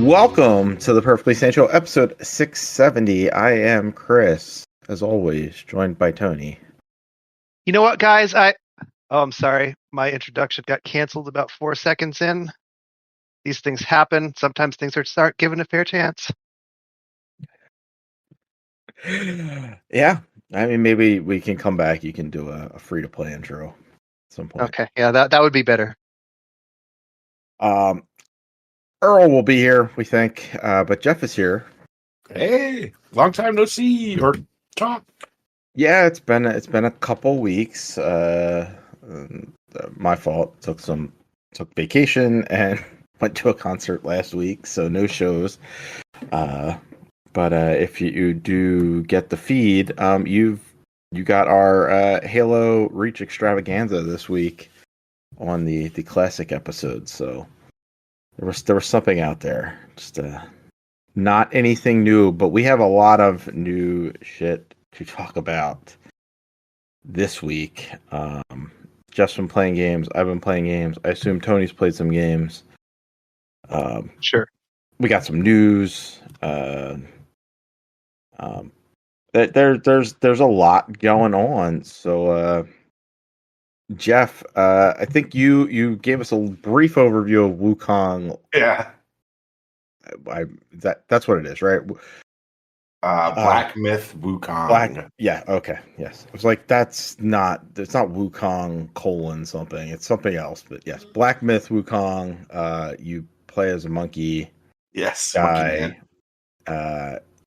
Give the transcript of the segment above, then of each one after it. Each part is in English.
Welcome to the Perfectly Sane Show, episode 670. I am Chris, as always, joined by Tony. You know what, guys? I'm sorry. My introduction got canceled about 4 seconds in. These things happen. Sometimes things are start given a fair chance. Yeah, I mean, maybe we can come back. You can do a free-to-play intro at some point. Okay, yeah, that would be better. Earl will be here, we think, but Jeff is here. Hey, long time no see or talk. Yeah, it's been a couple weeks. My fault. Took vacation and went to a concert last week, so no shows. But if you do get the feed, you got our Halo Reach extravaganza this week on the classic episode. So there was something out there. Just not anything new, but we have a lot of new shit to talk about this week. Jeff's been playing games. I've been playing games. I assume Tony's played some games. Sure. We got some news. There's a lot going on. So, Jeff, I think you gave us a brief overview of Wukong. Yeah. That's what it is, right? Black Myth Wukong. Yeah, okay, yes. I was like, it's not Wukong : something. It's something else, but yes. Black Myth Wukong, you play as a monkey. Yes. Guy.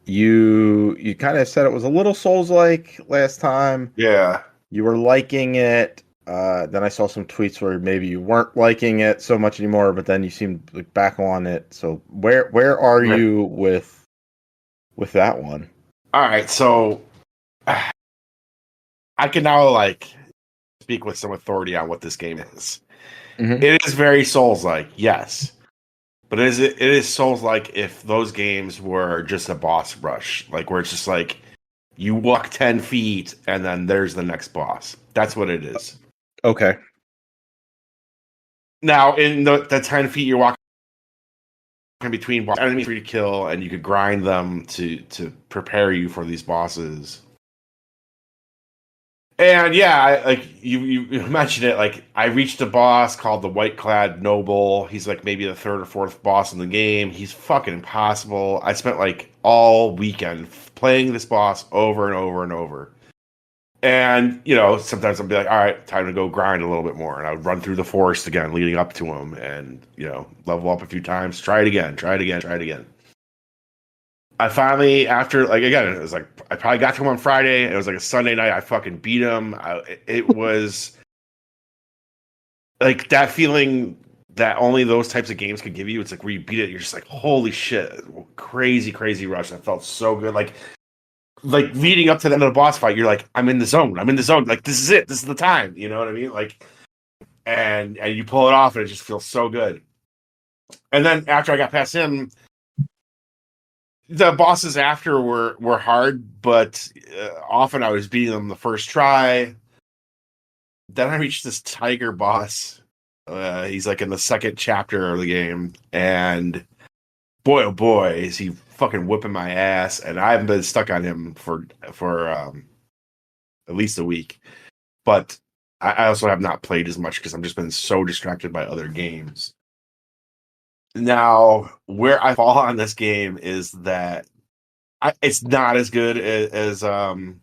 You kind of said it was a little Souls-like last time. Yeah. You were liking it. Then I saw some tweets where maybe you weren't liking it so much anymore, but then you seemed like back on it. So where are you with that one? All right, so I can now speak with some authority on what this game is. Mm-hmm. It is very Souls-like, yes. But it is Souls-like if those games were just a boss rush, where it's just you walk 10 feet and then there's the next boss. That's what it is. Okay. Now, in the 10 feet you're walking in between enemies for you to kill, and you could grind them to prepare you for these bosses. And yeah, you mentioned it. I reached a boss called the White Clad Noble. He's maybe the third or fourth boss in the game. He's fucking impossible. I spent all weekend playing this boss over and over and over. And sometimes I'd be like, all right, time to go grind a little bit more, and I would run through the forest again, leading up to him, and level up a few times, try it again. I finally, after again, it was I probably got to him on Friday. It was a Sunday night. I fucking beat him. It was that feeling that only those types of games could give you. It's where you beat it, you're just holy shit, crazy rush. That felt so good. Leading up to the end of the boss fight, you're I'm in the zone. This is it. This is the time. You know what I mean? And you pull it off, and it just feels so good. And then after I got past him, the bosses after were hard, but often I was beating them the first try. Then I reached this tiger boss. He's in the second chapter of the game, and boy, oh boy, is he fucking whipping my ass! And I haven't been stuck on him for at least a week. But I also have not played as much because I've just been so distracted by other games. Now, where I fall on this game is that it's not as good as From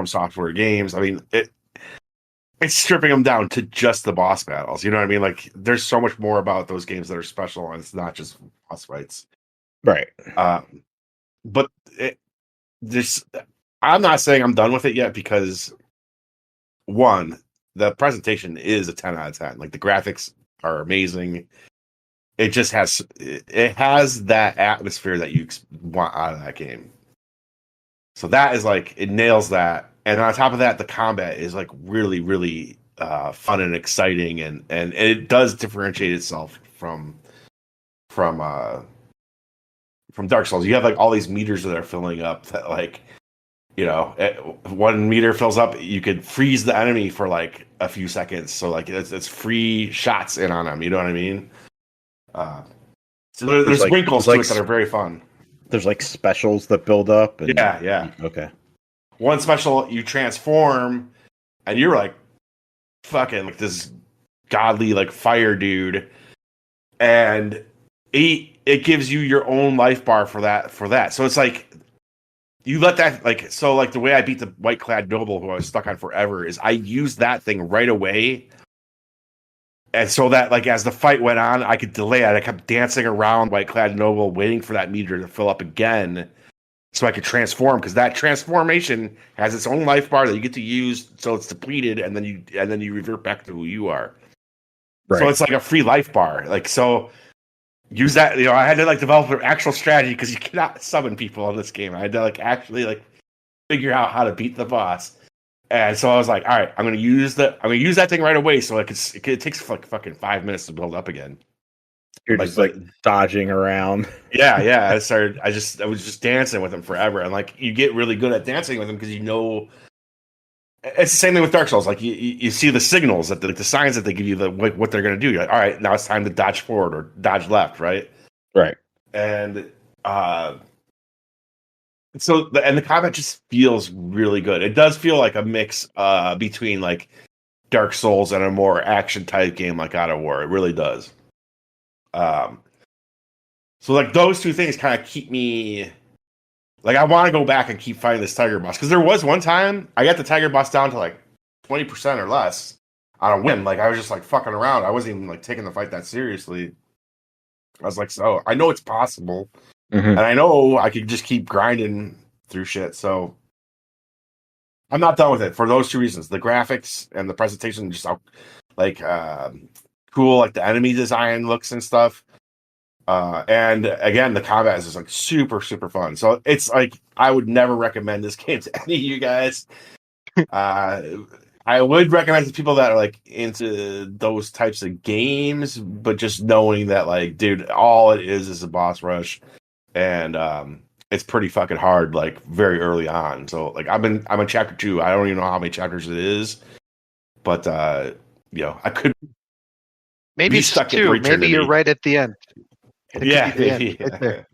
Software games. I mean, it's stripping them down to just the boss battles. You know what I mean? There's so much more about those games that are special, and it's not just boss fights. Right. But I'm not saying I'm done with it yet, because one, the presentation is a 10 out of 10. The graphics are amazing. It just has that atmosphere that you want out of that game. So that is it nails that. And on top of that, the combat is really, really fun and exciting, and it does differentiate itself from Dark Souls. You have all these meters that are filling up that if 1 meter fills up, you could freeze the enemy for a few seconds. So it's free shots in on them. You know what I mean? So there's like- wrinkles there's to like it that are very fun. There's like specials that build up. And, Yeah. Okay. One special, you transform, and you're like fucking like this godly like fire dude, and it gives you your own life bar for that. So it's like you let that like so like the way I beat the white clad noble who I was stuck on forever is I used that thing right away. And so that, like, as the fight went on, I could delay it. I kept dancing around White Clad Noble, waiting for that meter to fill up again so I could transform, because that transformation has its own life bar that you get to use so it's depleted, and then you revert back to who you are. Right. So it's like a free life bar. Like, so use that. I had to like develop an actual strategy because you cannot summon people in this game. I had to like actually like figure out how to beat the boss. And so I was like, all right, I'm gonna use that thing right away. So it takes like fucking 5 minutes to build up again. You're just like dodging around. Yeah. I was just dancing with him forever. And like you get really good at dancing with him because it's the same thing with Dark Souls. Like you see the signals that the signs that they give you, what they're gonna do. You're like, all right, now it's time to dodge forward or dodge left, right? Right. And the combat just feels really good. It does feel like a mix between like Dark Souls and a more action type game like God of War. It really does. So like those two things kind of keep me like I want to go back and keep fighting this tiger boss, because there was one time I got the tiger boss down to like 20% or less on a whim. Like I was just like fucking around. I wasn't even like taking the fight that seriously. I was like, so I know it's possible. And I know I could just keep grinding through shit. So I'm not done with it for those two reasons. The graphics and the presentation just like cool, like the enemy design looks and stuff. And again, the combat is just like super, super fun. So it's like I would never recommend this game to any of you guys. I would recommend it to people that are like into those types of games, but just knowing that like, dude, all it is a boss rush. And it's pretty fucking hard, like very early on. So like I'm in chapter 2. I don't even know how many chapters it is, but I could maybe it's stuck 2. Maybe you're right at the end. It could be the end, right there.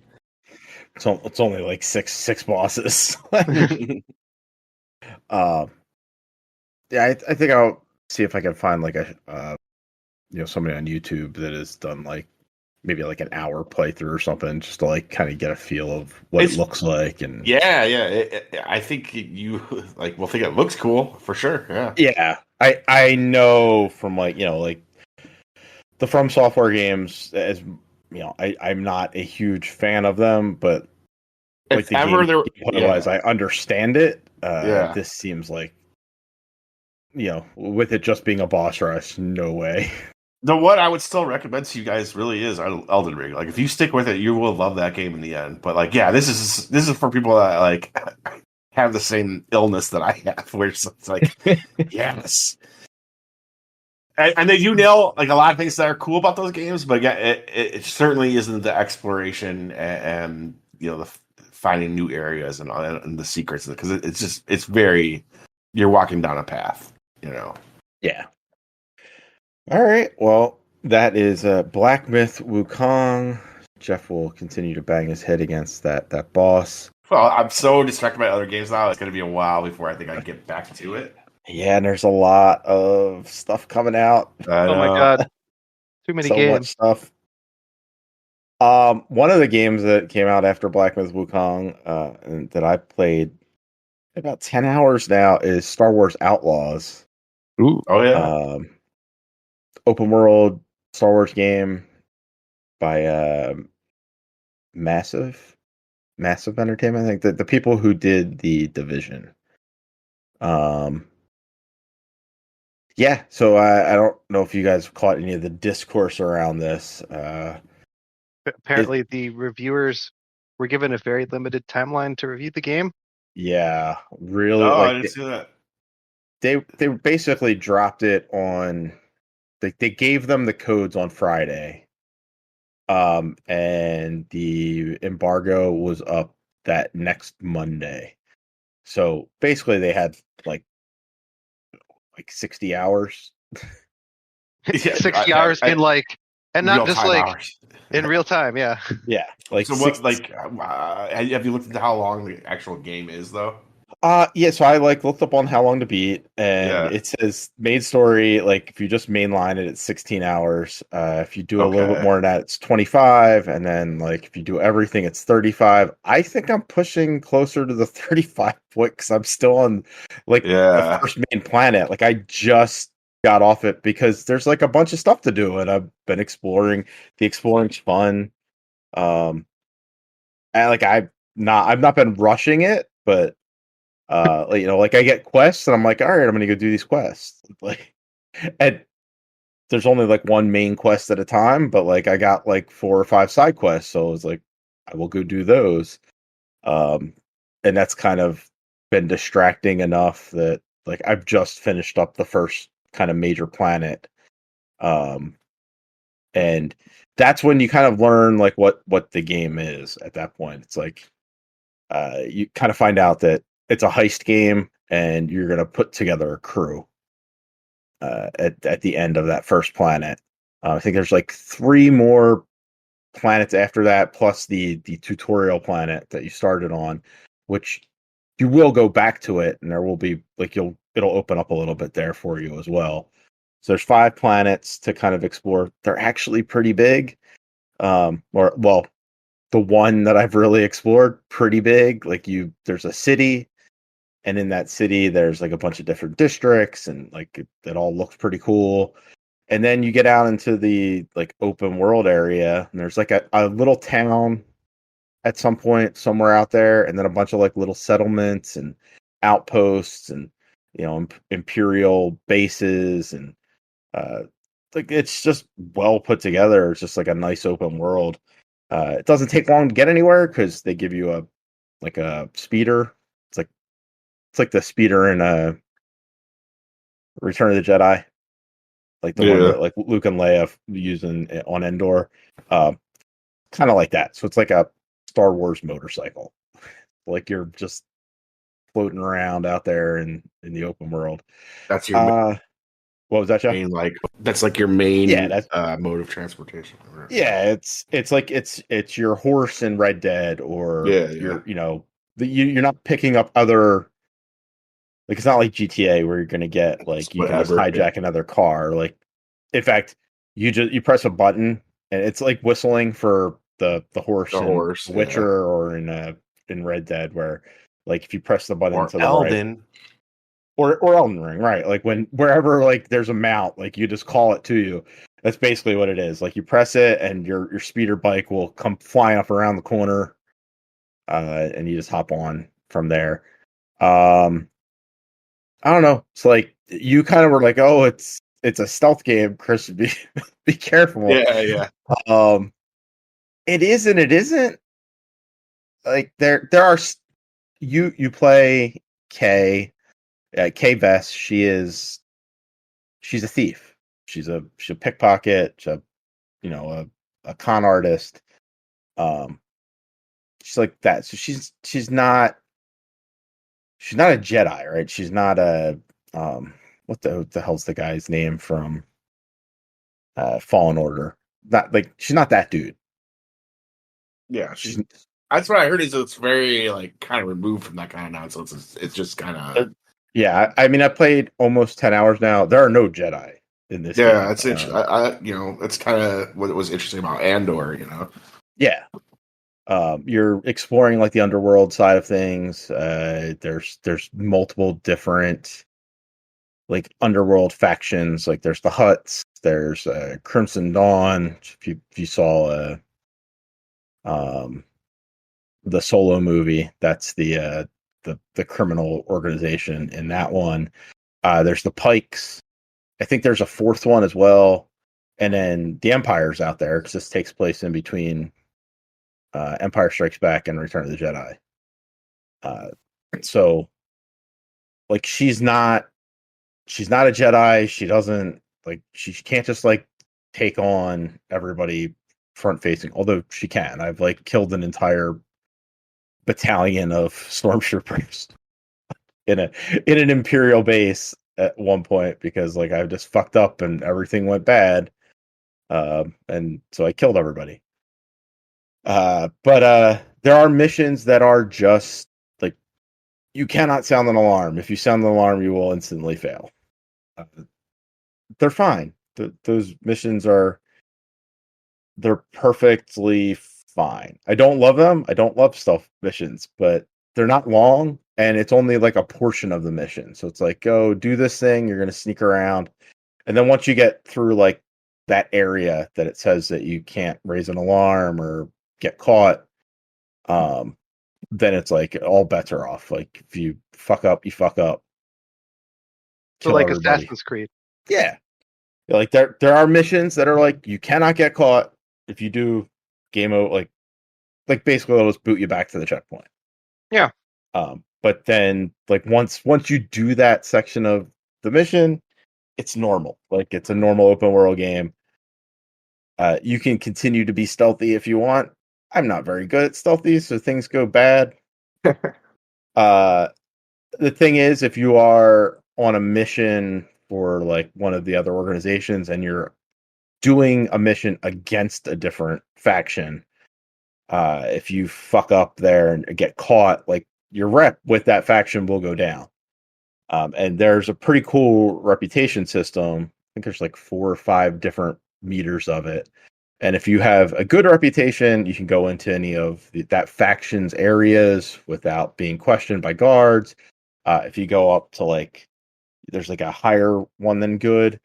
It's only like six bosses. Yeah, I think I'll see if I can find like a somebody on YouTube that has done like maybe like an hour playthrough or something, just to like kind of get a feel of what it looks like. And I think you like will think it looks cool for sure. Yeah, I know from like like the From Software games, as I'm not a huge fan of them, but like the otherwise I understand it. This seems like with it just being a boss rush, no way. What I would still recommend to you guys really is Elden Ring. Like if you stick with it, you will love that game in the end. But like, yeah, this is for people that like have the same illness that I have, where it's like, yes. And they do nail like a lot of things that are cool about those games, but yeah, it certainly isn't the exploration and the finding new areas and the secrets, because it's very, you're walking down a path, Yeah. All right. Well, that is Black Myth Wukong. Jeff will continue to bang his head against that boss. Well, I'm so distracted by other games now. It's going to be a while before I think I get back to it. Yeah, and there's a lot of stuff coming out. Oh my god, too many games. Much stuff. One of the games that came out after Black Myth Wukong, and that I played about 10 hours now, is Star Wars Outlaws. Ooh. Oh yeah. Open world Star Wars game by Massive Entertainment. I think the people who did The Division. Yeah, so I don't know if you guys caught any of the discourse around this. Apparently, the reviewers were given a very limited timeline to review the game. Yeah, really. Oh, like, I didn't see that. They basically dropped it on. They gave them the codes on Friday, and the embargo was up that next Monday. So basically, they had like 60 hours. 60 hours in like And not just real-time like hours. in real time. Yeah. Yeah, like So what? Like, have you looked into how long the actual game is, though? Yeah, so I like looked up on how long to beat, and Yeah. it says main story, like if you just mainline it, it's 16 hours. If you do a little bit Okay. more than that, it's 25, and then like if you do everything, it's 35. I think I'm pushing closer to the 35 point because I'm still on like the Yeah. first main planet. Like I just got off it because there's like a bunch of stuff to do, and I've been exploring. The exploring's fun. And like I've not been rushing it, but like, you know, like I get quests and I'm like, all right, I'm gonna go do these quests. Like, and there's only like one main quest at a time, but like I got like 4 or 5 side quests, so I was like, I will go do those. Um, and that's kind of been distracting enough that like I've just finished up the first kind of major planet. Um, and that's when you kind of learn like what the game is at that point. It's like you kind of find out that it's a heist game and you're going to put together a crew at the end of that first planet. I think there's like 3 more planets after that, plus the tutorial planet that you started on, which you will go back to it, and there will be like it'll open up a little bit there for you as well. So there's 5 planets to kind of explore. They're actually pretty big. Or well, the one that I've really explored, pretty big. Like there's a city, and in that city there's like a bunch of different districts, and like it all looks pretty cool. And then you get out into the like open world area, and there's like a little town at some point somewhere out there, and then a bunch of like little settlements and outposts, and you know, imperial bases, and uh like it's just well put together. It's just like a nice open world. It doesn't take long to get anywhere because they give you a speeder. It's like the speeder in Return of the Jedi, like the one Yeah. that like Luke and Leia using on Endor. Kind of like that. So it's like a Star Wars motorcycle. Like you're just floating around out there in the open world. That's your What was that, Jeff? main, like, that's like your main Yeah, that's mode of transportation. yeah. It's like it's your horse in Red Dead, or Yeah, you're you know you're not picking up other. Like it's not like GTA where you're gonna get like you can just Whatever. hijack another car. Like in fact, you press a button and it's like whistling for the horse The in horse, Witcher yeah. or in Red Dead, where like if you press the button Or to the right, Elden. or Elden Ring, right? Like wherever like there's a mount, like you just call it to you. That's basically what it is. Like you press it and your speeder bike will come flying up around the corner, and you just hop on from there. Um, I don't know. It's like you kind of were like, "Oh, it's a stealth game, Chris. Be careful." Yeah, yeah. Um, it is and it isn't. Like there are you play Kay, Kay Vess. She's a thief. She's a pickpocket. She's you know a con artist. Um, she's like that. So she's not a Jedi, right? She's not a what the hell's the guy's name from Fallen Order? Not like she's not that dude. Yeah, She's that's what I heard. Is it's very like kind of removed from that kind of nonsense. It's just kind of yeah. I mean, I played almost 10 hours now. There are no Jedi in this game. It's interesting. You know, it's kind of what was interesting about Andor. You know, Yeah. You're exploring like the underworld side of things. There's multiple different like underworld factions. Like there's the Hutts. There's Crimson Dawn. If you saw um the Solo movie, that's the criminal organization in that one. There's the Pikes. I think there's a 4th one as well, and then the Empire's out there because this takes place in between Empire Strikes Back and Return of the Jedi. So like she's not a Jedi. She doesn't like she can't just like take on everybody front facing. Although she can. I've like killed an entire battalion of stormtroopers in an Imperial base at one point because like I just fucked up and everything went bad. and so I killed everybody. But there are missions that are just like you cannot sound an alarm. If you sound an alarm, you will instantly fail. They're fine. Those missions they're perfectly fine. I don't love them. I don't love stealth missions, but they're not long, and it's only like a portion of the mission. So it's like, go do this thing. You're gonna sneak around, and then once you get through like that area that it says that you can't raise an alarm or get caught, then it's like all bets are off. Like if you fuck up, you fuck up. So Kill like everybody. Assassin's Creed. Yeah. Like there are missions that are like you cannot get caught. If you do, game over. Like basically it'll just boot you back to the checkpoint. Yeah. But then like once you do that section of the mission, it's normal. Like it's a normal open world game. You can continue to be stealthy if you want. I'm not very good at stealthy, so things go bad. The thing is, if you are on a mission for like one of the other organizations and you're doing a mission against a different faction, if you fuck up there and get caught, like your rep with that faction will go down. And there's a pretty cool reputation system. I think there's like 4 or 5 different meters of it. And if you have a good reputation, you can go into any of that faction's areas without being questioned by guards. If you go up to like, there's like a higher one than good,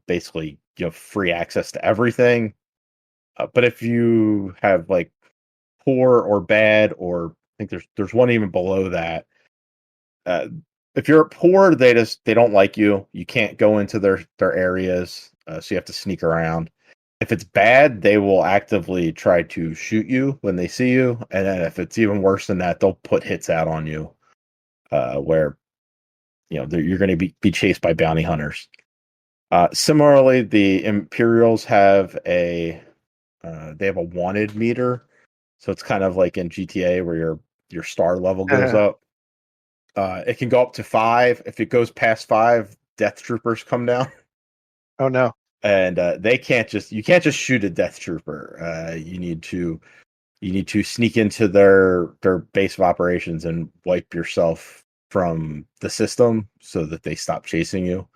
basically you have free access to everything. But if you have like poor or bad, or I think there's one even below that. If you're poor, they don't like you. You can't go into their areas, so you have to sneak around. If it's bad, they will actively try to shoot you when they see you, and then if it's even worse than that, they'll put hits out on you, where you're going to be chased by bounty hunters. Similarly, the Imperials have they have a wanted meter, so it's kind of like in GTA where your star level goes up. It can go up to 5. If it goes past 5, death troopers come down. Oh no. And you can't just shoot a death trooper. You need to sneak into their base of operations and wipe yourself from the system so that they stop chasing you.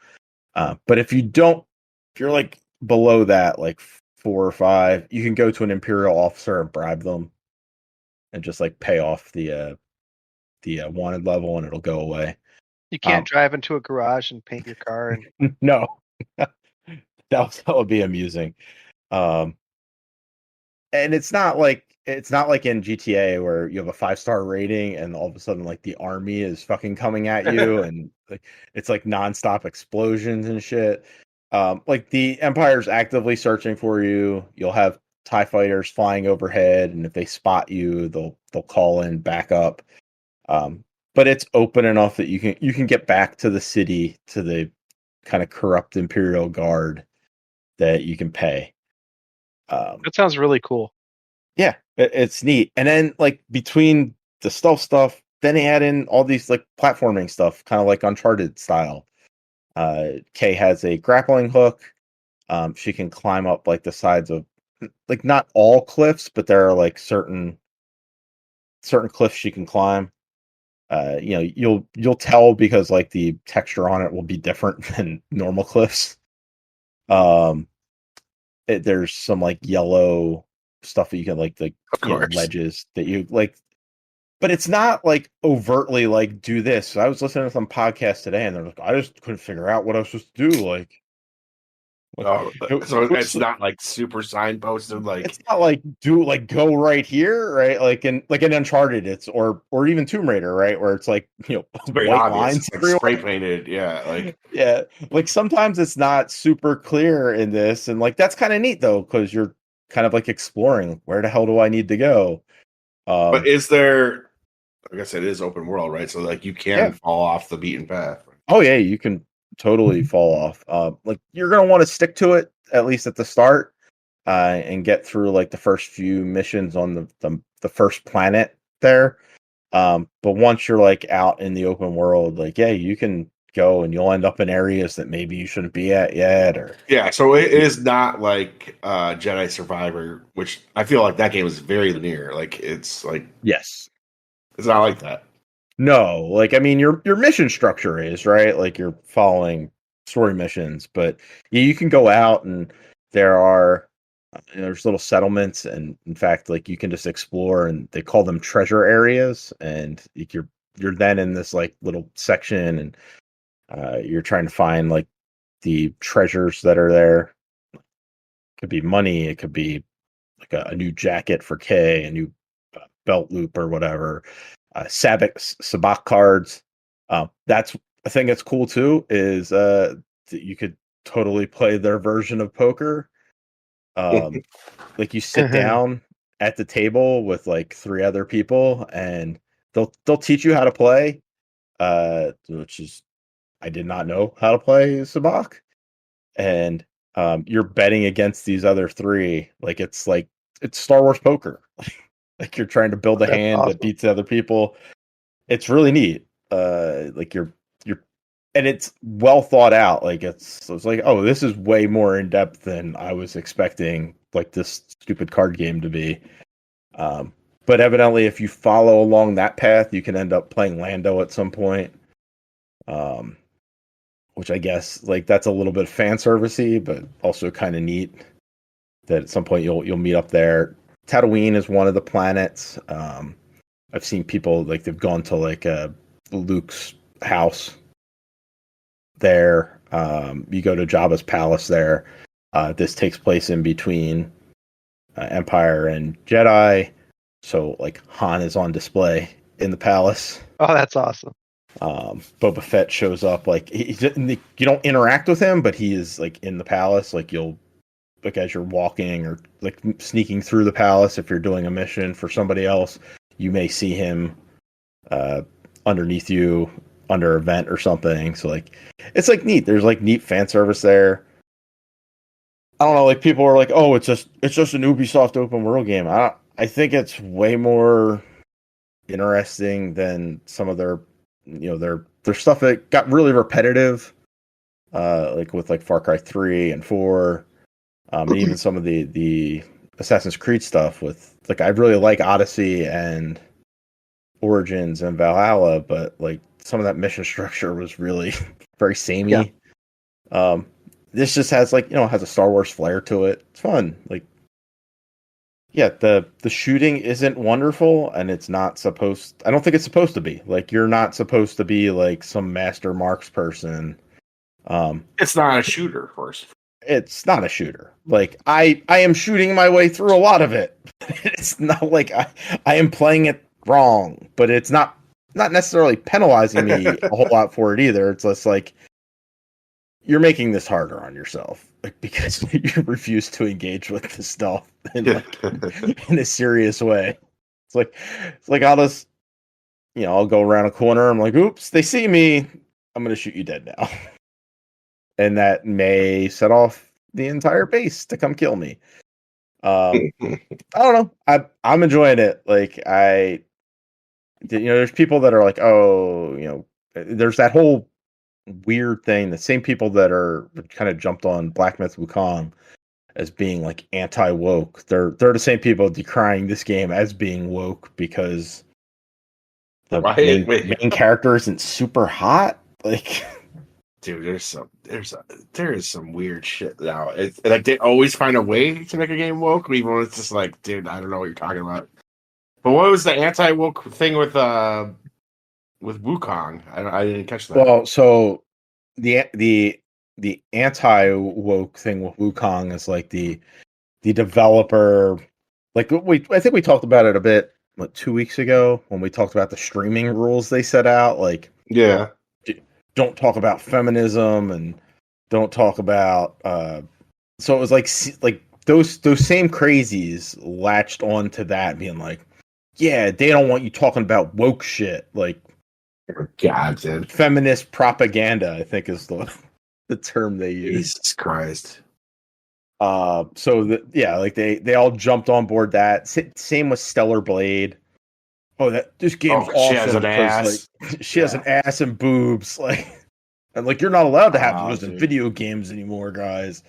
But if you're like below that, like 4 or 5, you can go to an Imperial officer and bribe them, and just like pay off the wanted level, and it'll go away. You can't drive into a garage and paint your car. No. That would be amusing. And it's not like in GTA where you have a 5-star rating and all of a sudden like the army is fucking coming at you and like it's like nonstop explosions and shit. Like the Empire's actively searching for you. You'll have TIE fighters flying overhead, and if they spot you, they'll call in backup. But it's open enough that you can get back to the city, to the kind of corrupt Imperial Guard that you can pay. That sounds really cool. Yeah, it's neat. And then like between the stealth stuff, then they add in all these like platforming stuff, kind of like Uncharted style. Kay has a grappling hook. She can climb up like the sides of like not all cliffs, but there are like certain cliffs she can climb. You'll tell because like the texture on it will be different than normal cliffs. There's some like yellow stuff that you can like ledges that you like, but it's not like overtly like do this. So I was listening to some podcast today, and they're like, I just couldn't figure out what I was supposed to do. Like so it's not like super signposted. Like it's not like go right here, right? Like in Uncharted, it's or even Tomb Raider, right? Where it's like it's very white obvious, lines, like spray painted. Yeah, like yeah. Like sometimes it's not super clear in this, and like that's kind of neat though, because you're kind of like exploring where the hell do I need to go. But is there? Like I said, it is open world, right? So like you can fall off the beaten path. Right? Oh yeah, you can totally fall off. Like you're gonna want to stick to it at least at the start, and get through like the first few missions on the first planet there. But once you're like out in the open world, like you can go, and you'll end up in areas that maybe you shouldn't be at yet. Or Yeah, so it is not like Jedi Survivor, which I feel like that game is very linear. Like it's yes, it's not like that. no, like I mean, your mission structure is right. Like you're following story missions, but yeah, you can go out and there are there's little settlements, and in fact, like you can just explore, and they call them treasure areas, and you're then in this like little section, and you're trying to find like the treasures that are there. It could be money, it could be like a new jacket for Kay, a new belt loop or whatever. Sabak cards. That's a thing that's cool too. Is that you could totally play their version of poker. Like you sit down at the table with like 3 other people, and they'll teach you how to play. Which is I did not know how to play Sabak, and you're betting against these other 3. Like it's Star Wars poker. Like you're trying to build a That's hand awesome. that beats the other people. It's really neat. Like you're and it's well thought out. Like it's like, oh, this is way more in depth than I was expecting like this stupid card game to be. But evidently if you follow along that path, you can end up playing Lando at some point. Which I guess like that's a little bit fan servicey, but also kind of neat that at some point you'll meet up there. Tatooine is one of the planets. I've seen people like they've gone to like Luke's house there. You go to Jabba's palace there. This takes place in between Empire and Jedi, so like Han is on display in the palace. Oh, that's awesome. Boba Fett shows up. Like you don't interact with him, but he is like in the palace. Like you'll like as you're walking or like sneaking through the palace, if you're doing a mission for somebody else, you may see him underneath you under a vent or something. So like it's like neat. There's like neat fan service there. I don't know, like people are like, oh, it's just an Ubisoft open world game. I think it's way more interesting than some of their their stuff that got really repetitive. Like with like Far Cry 3 and 4. And even some of the Assassin's Creed stuff with like I really like Odyssey and Origins and Valhalla, but like some of that mission structure was really very samey. Yeah. This just has like has a Star Wars flair to it. It's fun. Like yeah, the shooting isn't wonderful, and it's not supposed. I don't think it's supposed to be. Like you're not supposed to be like some master marks person. It's not a shooter, of course. It's not a shooter. Like I am shooting my way through a lot of it. It's not like I am playing it wrong, but it's not necessarily penalizing me a whole lot for it either. It's just like you're making this harder on yourself, like because you refuse to engage with the stuff in a serious way. It's like I'll just I'll go around a corner. I'm like, oops, they see me. I'm gonna shoot you dead now. And that may set off the entire base to come kill me. I don't know. I'm enjoying it. Like there's people that are like, oh, there's that whole weird thing. The same people that are kind of jumped on Black Myth Wukong as being like anti-woke. They're the same people decrying this game as being woke because the main character isn't super hot. Like. Dude, there is some weird shit now. It's like they always find a way to make a game woke, even when it's just like, dude, I don't know what you're talking about. But what was the anti-woke thing with Wukong? I didn't catch that. Well, so the anti-woke thing with Wukong is like the developer, like I think we talked about it a bit 2 weeks ago when we talked about the streaming rules they set out. Like, yeah. Don't talk about feminism and don't talk about so it was like those same crazies latched onto that being like, yeah, they don't want you talking about woke shit, like God, dude. Feminist propaganda, I think is the term they use. Jesus Christ. So like they all jumped on board that. Same with Stellar Blade. Oh, this game's awesome. She has an ass. Like, she has an ass and boobs. Like, And like, you're not allowed to have those in dude. video games anymore, guys.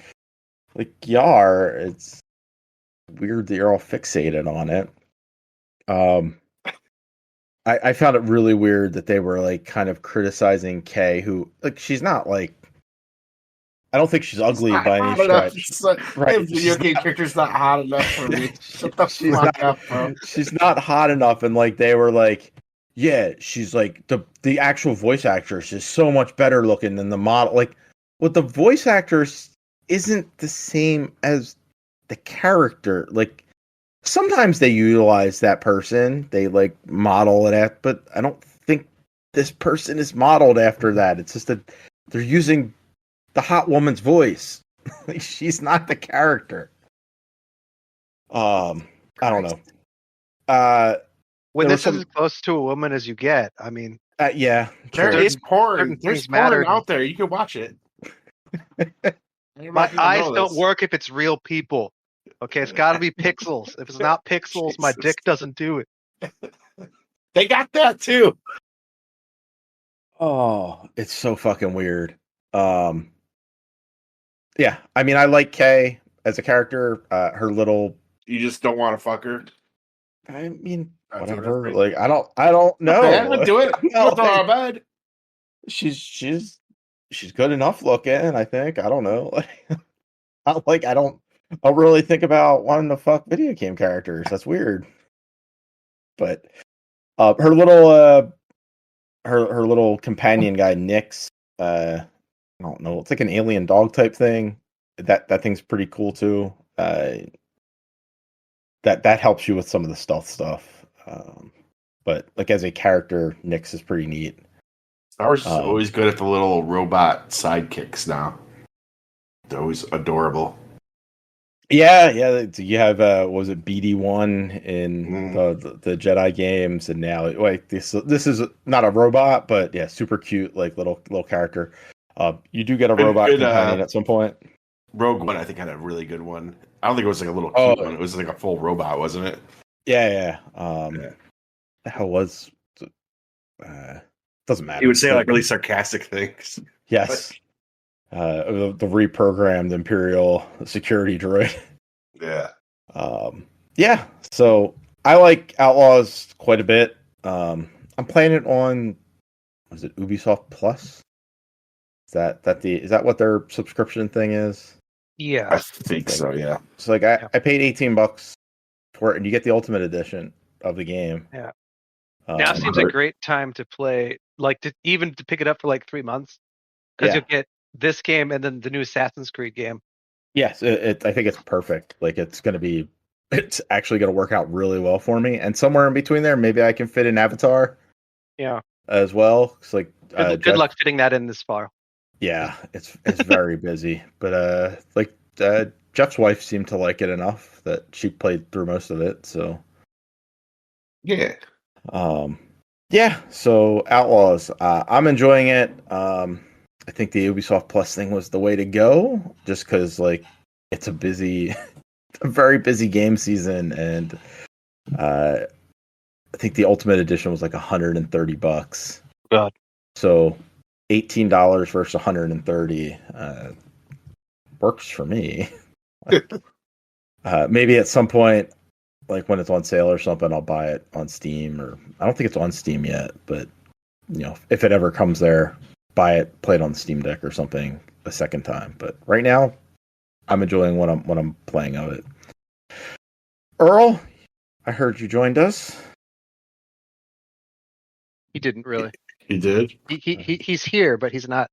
Like, Yar, it's weird that you're all fixated on it. I found it really weird that they were like kind of criticizing Kay, who like she's not like, I don't think she's ugly by any stretch. Right, video game character's not hot enough for me. Shut the she's fuck not, up, bro. She's not hot enough, and like they were like, yeah, she's like the actual voice actress is so much better looking than the model. Like, what the voice actress isn't the same as the character. Like, sometimes they utilize that person, they like model it at, but I don't think this person is modeled after that. It's just that they're using the hot woman's voice. Like, she's not the character. I don't know. When there this was is as close to a woman as you get, I mean, yeah, There true. is porn. certain There's things porn matter. out there. You can watch it. my eyes don't work if it's real people. Okay, it's got to be pixels. If it's not pixels, my Jesus. dick doesn't do it. They got that too. Oh, it's so fucking weird. Yeah, I mean, I like Kay as a character. Her little, You just don't want to fuck her. I mean, That's whatever. what Like, I don't know. Man, do it. No, You'll throw her in bed. she's good enough looking, I think. I don't know. I don't really think about wanting to fuck video game characters. That's weird. But her little her little companion guy, Nyx, I don't know, it's like an alien dog type thing. That thing's pretty cool too. That helps you with some of the stealth stuff. But like as a character, Nyx is pretty neat. Star Wars is always good at the little robot sidekicks now. They're always adorable. Yeah. You have was it BD1 in the Jedi games, and now like this is not a robot, but yeah, super cute, like little character. You do get a robot companion at some point. Rogue One, I think, had a really good one. I don't think it was like a little cute one. It was like a full robot, wasn't it? Yeah. The hell was doesn't matter. He would say like really sarcastic things. Yes. The reprogrammed Imperial security droid. Yeah. Yeah. So I like Outlaws quite a bit. I'm playing it on, was it Ubisoft Plus? Is that what their subscription thing is? Yeah, I think so. Yeah. So like I paid $18 for it, and you get the Ultimate Edition of the game. Yeah. Now seems a great time to play, like to pick it up for like 3 months, because you'll get this game and then the new Assassin's Creed game. Yes, I think it's perfect. Like it's actually going to work out really well for me. And somewhere in between there, maybe I can fit an Avatar. Yeah. As well. It's like good luck fitting that in this file. Yeah, it's very busy, but Jeff's wife seemed to like it enough that she played through most of it. So yeah. So Outlaws, I'm enjoying it. I think the Ubisoft Plus thing was the way to go, just because like it's a very busy game season, and I think the Ultimate Edition was like $130. God. So $18 versus $130 works for me. Maybe at some point, like when it's on sale or something, I'll buy it on Steam, or I don't think it's on Steam yet, but if it ever comes there, buy it, play it on the Steam Deck or something a second time. But right now, I'm enjoying what I'm playing of it. Earl, I heard you joined us. He didn't really. He did? He's here, but he's not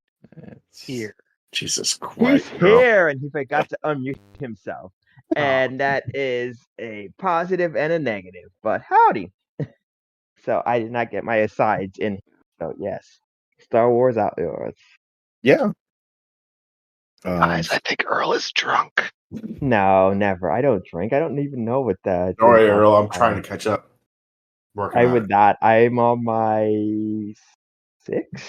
here. Jesus Christ. He's here, and he forgot to unmute himself. And that is a positive and a negative. But howdy. So I did not get my asides in. So yes, Star Wars Outlaws. Yeah. Guys, I think Earl is drunk. No, never. I don't drink. I don't even know what the. Don't worry, Earl. I'm trying to catch up. I would not. I'm on my 6.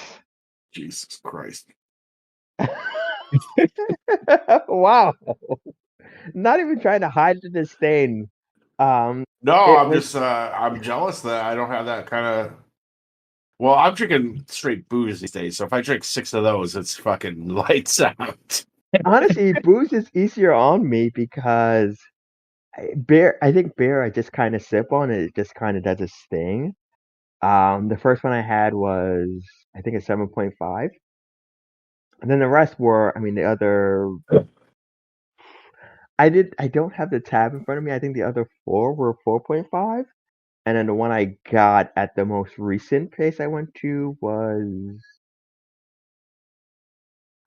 Jesus Christ. Wow. Not even trying to hide the disdain. No, I'm jealous that I don't have that kind of Well, I'm drinking straight booze these days, so if I drink 6 of those, it's fucking lights out. Honestly, booze is easier on me because I think beer I just kind of sip on it. It just kind of does its thing. The first one I had was I think a 7.5, and then the rest were, I mean, the other. I don't have the tab in front of me. I think the other four were 4.5, and then the one I got at the most recent place I went to was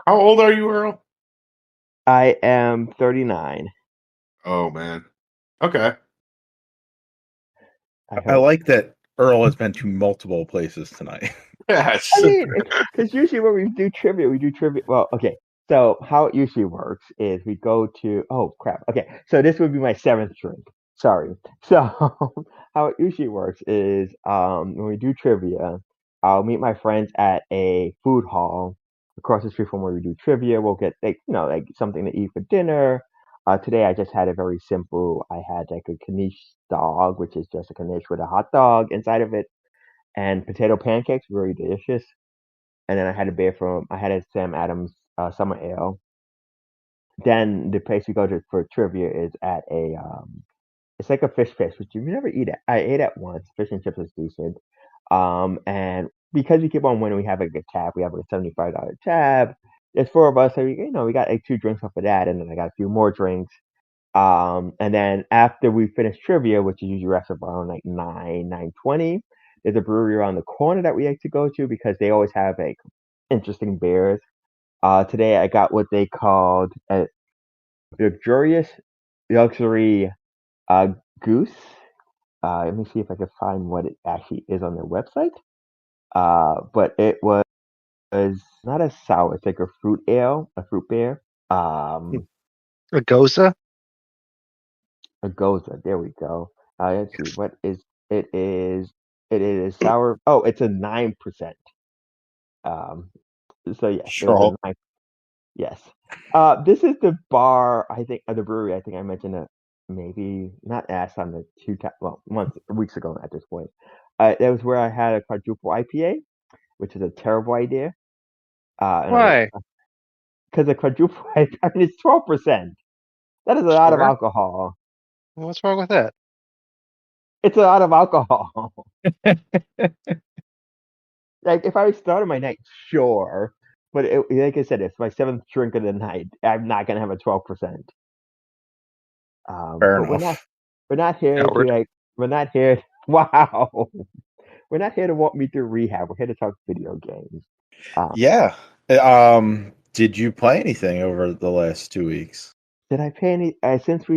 How old are you, Earl? I am 39. Oh man. Okay. I I hope. like that Earl has been to multiple places tonight. Yes. I mean, because usually when we do trivia. Well, okay. So how it usually works is we go to. Oh crap. Okay, so this would be my seventh drink. Sorry. So how it usually works is when we do trivia, I'll meet my friends at a food hall across the street from where we do trivia. We'll get like something to eat for dinner. Today I just had a very simple. I had like a knish dog, which is just a knish with a hot dog inside of it and potato pancakes, very delicious. And then I had a Sam Adams summer ale. Then the place we go to for trivia is at it's like a fish place, which you never eat at. I ate at once. Fish and chips is decent. And because we keep on winning, we have like a tab. We have like a $75 tab. There's four of us, so we got like two drinks off of that, and then I got a few more drinks. And then after we finish trivia, which is usually wraps up around like 9:20, there's a brewery around the corner that we like to go to because they always have like interesting beers. Today I got what they called a luxurious luxury uh, goose. Let me see if I can find what it actually is on their website. But it was not a sour; it's like a fruit ale, a fruit beer. A Goza? A goza. There we go. Let's see. What is it? It is sour. Oh, it's a 9%. Um. So yes, it was a Sure. 9. Yes. This is the bar. I think the brewery. I think I mentioned it maybe not last time. The months weeks ago at this point. That was where I had a quadruple IPA, which is a terrible idea. And I'm like, Why? because a quadruple, I mean, it's 12%. That is a lot of Sure. alcohol. What's wrong with that? It's a lot of alcohol. Like if I started my night, sure, but like I said, it's my seventh drink of the night. I'm not gonna have a 12%. Fair But enough. we're not here to Coward. like we're not here. Wow, we're not here to walk me through rehab. We're here to talk video games. Um, Yeah. Did you play anything over the last 2 weeks? did I pay any? Since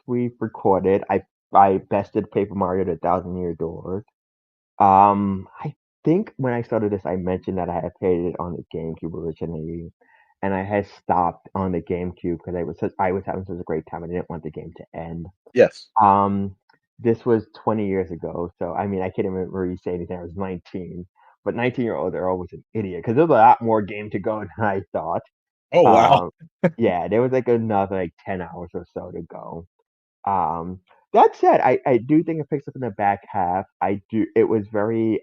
we've recorded, I bested Paper Mario: The Thousand Year Door. I think when I started this, I mentioned that I had played it on the GameCube originally, and I had stopped on the GameCube because I was having such a great time. I didn't want the game to end. Yes. Um, this was 20 years ago, so I mean, I can't even really say anything. I was 19, but 19-year-old Earl was an idiot because there's a lot more game to go than I thought. Oh wow. Um, yeah, there was like another like 10 hours or so to go. Um, that said, I do think it picks up in the back half. I do. It was very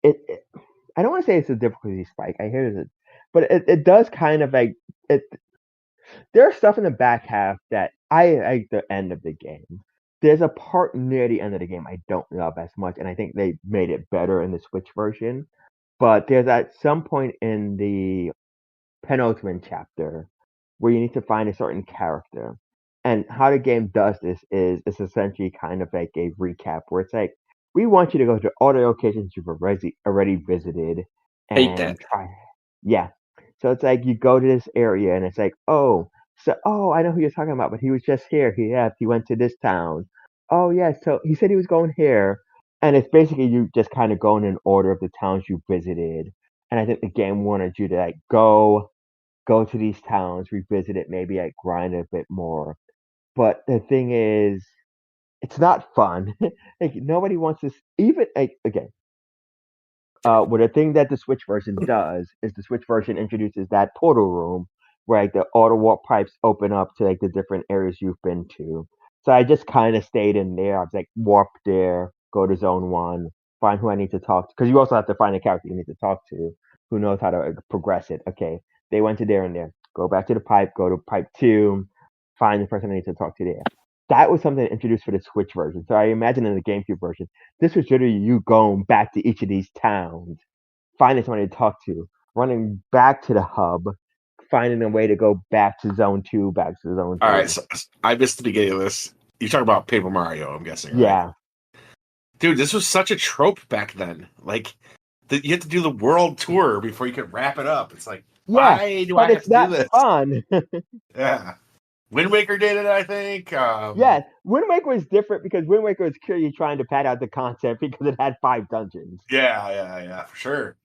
it I don't want to say it's a difficulty spike. I hear it, but it does kind of like it. There's stuff in the back half that I like the end of the game. There's a part near the end of the game I don't love as much, and I think they made it better in the Switch version. But there's at some point in the penultimate chapter where you need to find a certain character. And how the game does this is it's essentially kind of like a recap where it's like, we want you to go to all the locations you've already visited Hate that. and try. Yeah. So it's like you go to this area and it's like, oh, I know who you're talking about, but he was just here. He went to this town. Oh, yeah. So he said he was going here. And it's basically you just kind of going in order of the towns you visited. And I think the game wanted you to like go to these towns, revisit it, maybe like grind a bit more. But the thing is, it's not fun. Like nobody wants this. Even like again, what the thing that the Switch version does is the Switch version introduces that portal room where like the auto warp pipes open up to like the different areas you've been to. So I just kind of stayed in there. I was like warped there. go to Zone 1, find who I need to talk to. Because you also have to find a character you need to talk to who knows how to progress it. Okay, they went to there and there. Go back to the pipe, go to pipe 2, find the person I need to talk to there. That was something introduced for the Switch version. So I imagine in the GameCube version, this was literally you going back to each of these towns, finding somebody to talk to, running back to the hub, finding a way to go back to Zone 2, back to Zone 3. All right, so I missed the beginning of this. You talk about Paper Mario, I'm guessing, right? Yeah. Dude, this was such a trope back then. Like, you had to do the world tour before you could wrap it up. It's like, why do I have to do this? Fun. Yeah. Wind Waker did it, I think. Yeah, Wind Waker was different because Wind Waker was clearly trying to pad out the concept because it had 5 dungeons. Yeah, for sure.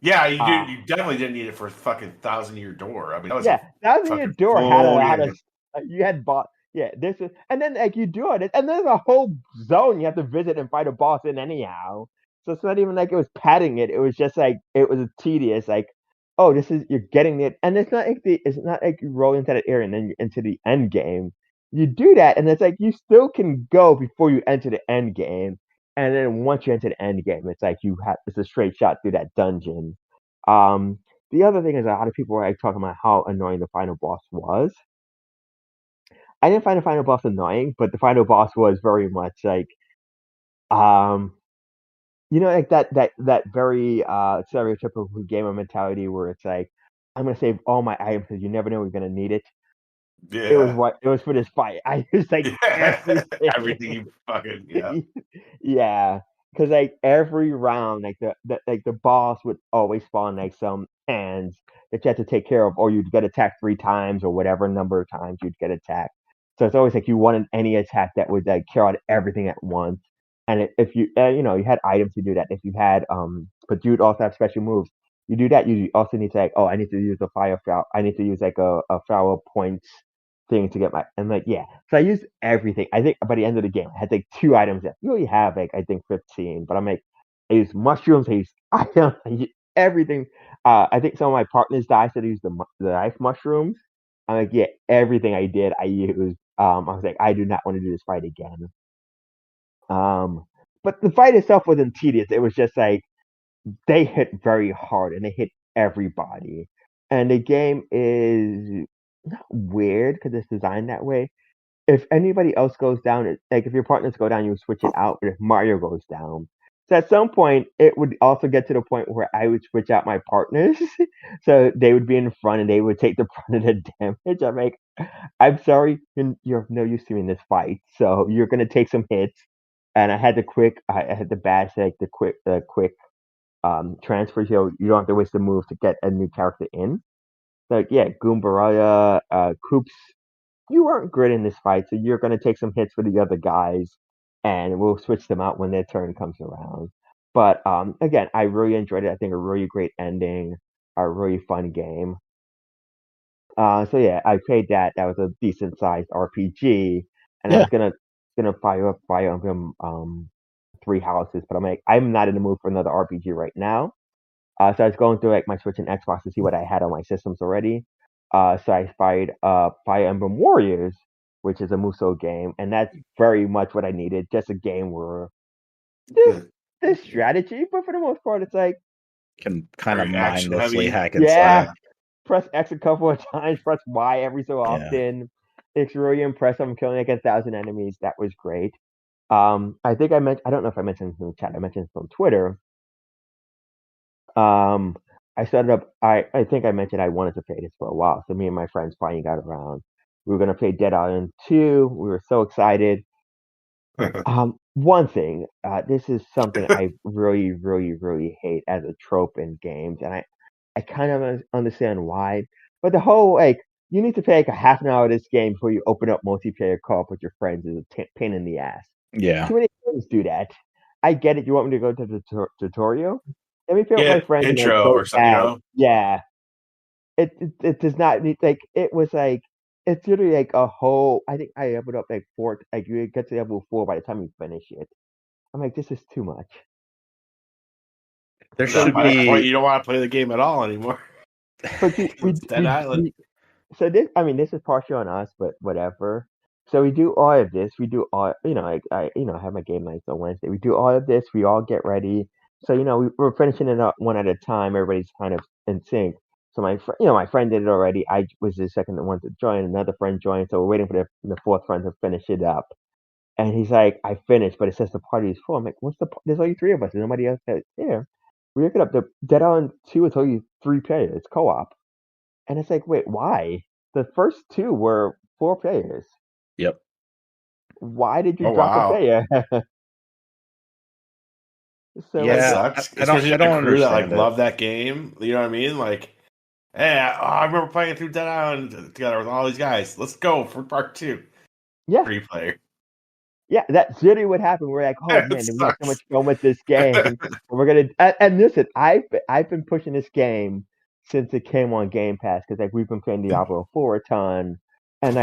Yeah, you definitely didn't need it for a fucking 1,000-Year Door. I mean, that was 1,000-Year Door had a lot of. You had bought. Yeah, this is, and then like you do it, and there's a whole zone you have to visit and fight a boss in anyhow. So it's not even like it was padding it. It was just like it was tedious. Like, oh, this is you're getting it, and it's not like you roll into that area and then you're into the end game. You do that, and it's like you still can go before you enter the end game, and then once you enter the end game, it's like it's a straight shot through that dungeon. The other thing is a lot of people were like talking about how annoying the final boss was. I didn't find the final boss annoying, but the final boss was very much like, like that very stereotypical gamer mentality where it's like, I'm gonna save all my items because you never know you're gonna need it. Yeah. It was for this fight. I was like everything you fucking yeah. Because like every round, like the boss would always spawn like some hands that you had to take care of, or you'd get attacked 3 times or whatever number of times you'd get attacked. So it's always like you wanted any attack that would like clear out everything at once. And if you you had items to do that. If you had but you'd also have special moves. You do that. You also need to like, oh, I need to use a fire flower. I need to use like a flower points thing to get my. I'm like, yeah. So I used everything. I think by the end of the game, I had like 2 items that you only have like I think 15. But I'm like, I used mushrooms. I used items. I used everything. I think some of my partners died, so they used the ice mushrooms. I'm like, yeah, everything I did, I used. I was like, I do not want to do this fight again. But the fight itself wasn't tedious. It was just like they hit very hard and they hit everybody. And the game is not weird because it's designed that way. If anybody else goes down, like if your partners go down, you switch it out. But if Mario goes down, so at some point it would also get to the point where I would switch out my partners, so they would be in front and they would take the brunt of the damage. I'm like, I'm sorry, you're of no use to me in this fight, so you're gonna take some hits. And I had to bash like the quick transfer, so you don't have to waste the move to get a new character in. Like yeah, Goombaraya, Koops, you weren't good in this fight, so you're gonna take some hits for the other guys, and we'll switch them out when their turn comes around. But again, I really enjoyed it. I think a really great ending, a really fun game. So yeah, I played that. That was a decent sized RPG, and I was gonna fire up Fire Emblem 3 Houses, but I'm like, I'm not in the mood for another RPG right now. So I was going through like my Switch and Xbox to see what I had on my systems already. So I fired Fire Emblem Warriors, which is a Musou game, and that's very much what I needed. Just a game where there's strategy, but for the most part, it's like can kind of mindlessly heavy. hack and yeah. slash. Press X a couple of times, press Y every so often. It's really impressive. I'm killing like 1,000 enemies. That was great. I think I don't know if I mentioned this in the chat. I mentioned this on Twitter. I started up. I think I mentioned I wanted to play this for a while. So me and my friends finally got around. We were gonna play Dead Island 2. We were so excited. One thing, this is something I really, really, really hate as a trope in games, and I kind of understand why. But the whole like you need to play like a half an hour of this game before you open up multiplayer co-op with your friends is a pain in the ass. Yeah. Too many games do that. I get it. You want me to go to the tutorial? Let me play with my friends. Intro or something. Yeah. It does not need like it was like it's literally like a whole. I think I leveled up like 4. Like you get to level 4 by the time you finish it. I'm like, this is too much. There should be. Point, you don't want to play the game at all anymore. But Dead Island. So this is partial on us, but whatever. So we do all of this. We do all, I have my game nights on Wednesday. We do all of this. We all get ready. So we're finishing it up one at a time. Everybody's kind of in sync. So my friend did it already. I was the second one to join. Another friend joined. So we're waiting for the fourth friend to finish it up. And he's like, I finished, but it says the party is full. I'm like, what's there's only three of us. There's nobody else that's here. We look it up. The Dead Island 2 is only 3 players. It's co-op. And it's like, wait, why? The first two were 4 players. Yep. Why did you Oh, drop a wow. player? So Yeah. That sucks. Especially I don't a crew that understand it. love that game. You know what I mean? Like, hey, I remember playing through Dead Island together with all these guys. Let's go for part 2. Yeah. 3-player. Yeah, that's literally what happened. We're like, oh It man, we have so sucks. much fun with this game. We're gonna and listen, I've been pushing this game since it came on Game Pass because we've been playing Diablo 4 a ton, and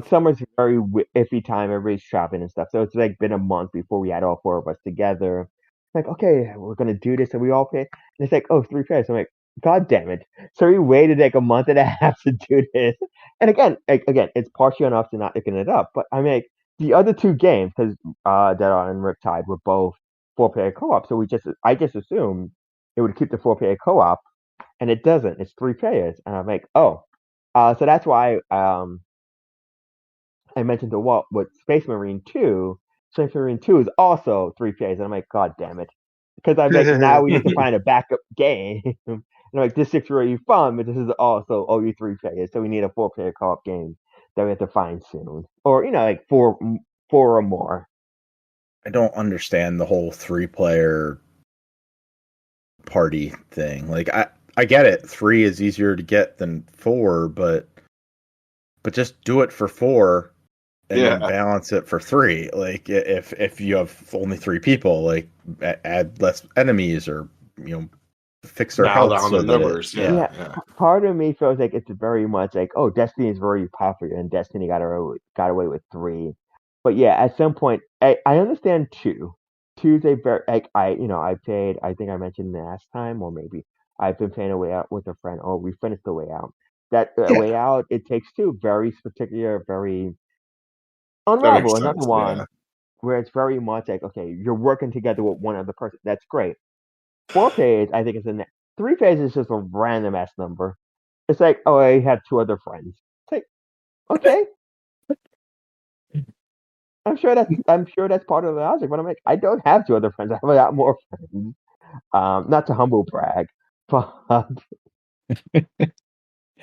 summer's a very iffy time. Everybody's shopping and stuff, so it's been a month before we had all 4 of us together. Like, okay, we're gonna do this, and we all play. And it's like, oh, 3 players. I'm like, God damn it! So we waited like a month and a half to do this, and again, it's partially on us to not looking it up, but I'm like. The other 2 games, because Dead Island and Riptide were both 4-player co-op, so I just assumed it would keep the 4-player co-op, and it doesn't. It's 3 players, and I'm like, oh, so that's why I mentioned to Walt with Space Marine 2. Space Marine 2 is also 3 players, and I'm like, God damn it, because I'm like, now we need to find a backup game. And I'm like, this is really fun, but this is also only 3 players, so we need a 4-player co-op game that we have to find soon, or like 4 or more. I don't understand the whole 3-player party thing. Like I get it. 3 is easier to get than 4, but just do it for 4 and then balance it for 3. Like if you have only 3 people, like add less enemies or fix their Dial health down so the that numbers. Yeah. Part of me feels like it's very much like, oh, Destiny is very popular, and Destiny got away with 3. But yeah, at some point, I understand 2. 2 is a very I played. I think I mentioned last time, or maybe I've been playing A Way Out with a friend, or we finished The Way Out. That Way Out, it takes 2 very particular, very That makes Unravel, another sense. one where it's very much like, okay, you're working together with one other person. That's great. 4 page, I think, is the next. 3 page is just a random ass number. It's like, oh, I have 2 other friends. It's like, okay. I'm sure that's part of the logic, but I'm like, I don't have 2 other friends. I have a lot more friends. Not to humble brag, but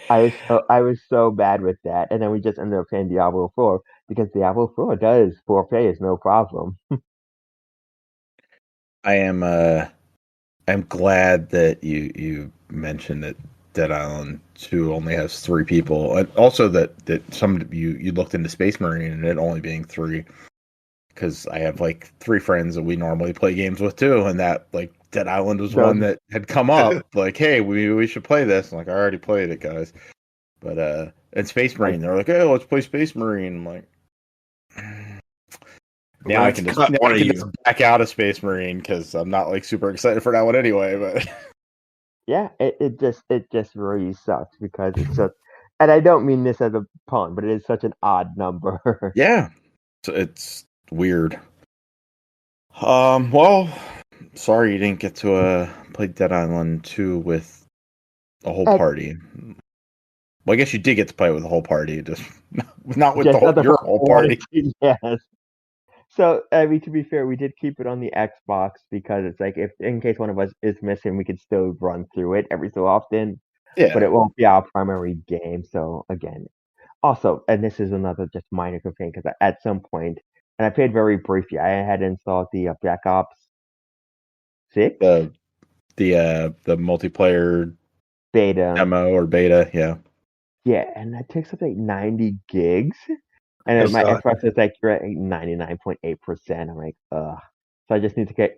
I was so bad with that, and then we just ended up playing Diablo 4 because Diablo 4 does 4 players no problem. I'm glad that you mentioned that Dead Island 2 only has 3 people, and also that some you looked into Space Marine and it only being 3, because I have like 3 friends that we normally play games with too, and that like Dead Island was one that had come up like, hey, we should play this. I'm like, I already played it, guys. But and Space Marine, they're like, hey, let's play Space Marine. I'm like, now I can just back out of Space Marine because I'm not like super excited for that one anyway. But yeah, it just really sucks because it's just, and I don't mean this as a pun, but it is such an odd number. yeah, so it's weird. Well, sorry you didn't get to play Dead Island 2 with a whole party. Well, I guess you did get to play with the whole party, just not with your whole party. Yes. So, I mean, to be fair, we did keep it on the Xbox because it's like, if in case one of us is missing, we could still run through it every so often. Yeah. But it won't be our primary game. So, again, also, and this is another just minor complaint, because at some point, and I played very briefly, I had installed the Black Ops 6? The multiplayer beta demo or beta, yeah. Yeah, and that takes up like 90 gigs. And my Xbox is like, you're at 99.8%. I'm like, ugh. So I just need to get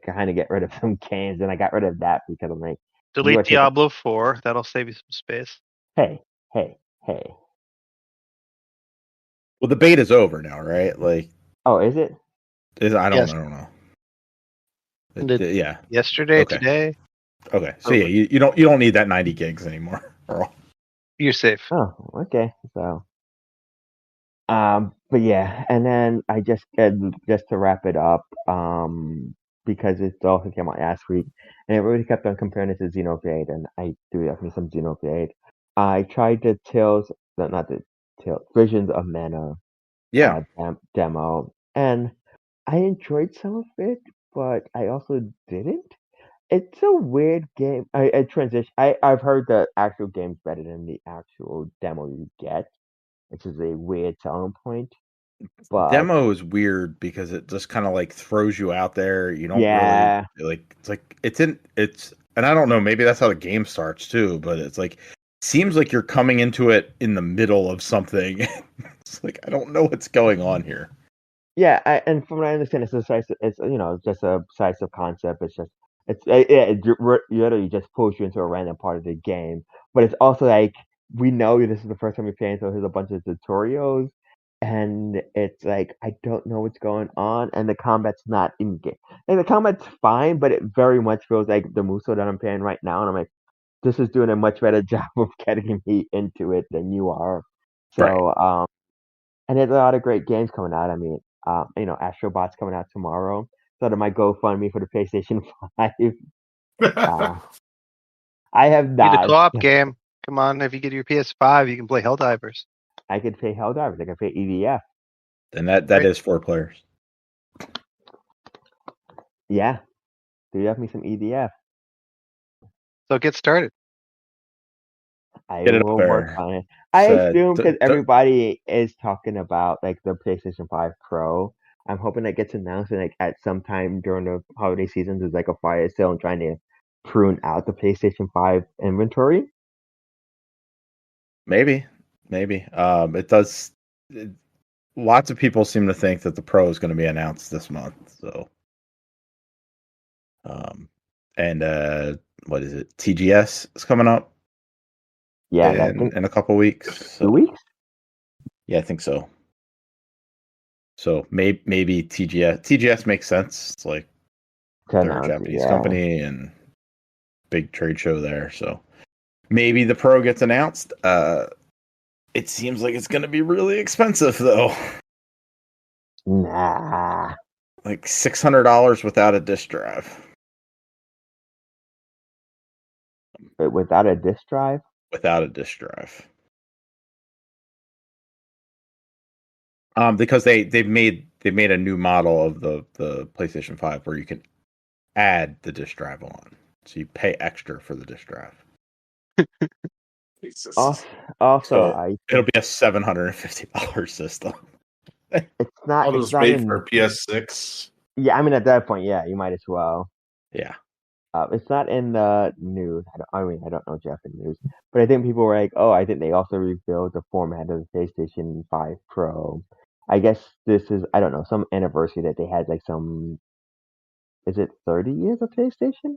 rid of some games, and I got rid of that because I'm like, delete Diablo 4. That'll save you some space. Hey. Well, the beta's over now, right? Like, oh, is it? I don't know. Yeah. Yesterday, today. Okay, so yeah, you don't need that 90 gigs anymore. You're safe. Oh, okay. So But yeah, and then I just to wrap it up, because it also came out last week, and everybody kept on comparing it to Xenoblade, and I do have me some Xenoblade. I tried the Tales, not the Tales, Visions of Mana Yeah. demo, and I enjoyed some of it, but I also didn't. It's a weird game. I transition. I've heard the actual game's better than the actual demo you get, which is a weird selling point. But Demo is weird because it just kind of like throws you out there. You don't yeah, really like. It's like it's, and I don't know. Maybe that's how the game starts too. But it's like seems like you're coming into it in the middle of something. It's like I don't know what's going on here. yeah, and from what I understand, it's it's just a size of concept. It's just it literally just pulls you into a random part of the game. But it's also like we know this is the first time you're playing, so here's a bunch of tutorials, and it's like I don't know what's going on, and the combat's not in game. And the combat's fine, but it very much feels like the Muso that I'm playing right now, and I'm like, this is doing a much better job of getting me into it than you are. Right. So and there's a lot of great games coming out. I mean, Astrobot's coming out tomorrow. So to my GoFundMe for the PlayStation 5. Uh, I have Need a not. co-op game. Come on, if you get your PS5, you can play Helldivers. I could play Helldivers. I could play EDF. And that Right. is 4 players. Yeah, do you have me some EDF? So get started. I Get it up will work there. on it. I assume because D- everybody is talking about like the PlayStation 5 Pro. I'm hoping that gets announced like at some time during the holiday season. There's like a fire sale and trying to prune out the PlayStation 5 inventory. maybe. It does. Lots of people seem to think that the Pro is going to be announced this month. So, and what is it? TGS is coming up Yeah, I think in a couple weeks. 2 weeks. Yeah, I think so. So maybe TGS makes sense. It's like they're a Japanese company and big trade show there. So maybe the Pro gets announced. It seems like it's going to be really expensive though. Nah. Like $600 without a disk drive. But without a disk drive? Without a disk drive. Because they've made a new model of the PlayStation 5 where you can add the disk drive on. So you pay extra for the disk drive. Also, So it'll be a $750 system. it's not. I'll It's just not wait in. for PS6. Yeah, I mean at that point, yeah, you might as well. Yeah. It's not in the news. I don't know Japanese news, but I think people were like, "Oh, I think they also rebuilt the format of the PlayStation 5 Pro." I guess this is I don't know some anniversary that they had like some. Is it 30 years of PlayStation?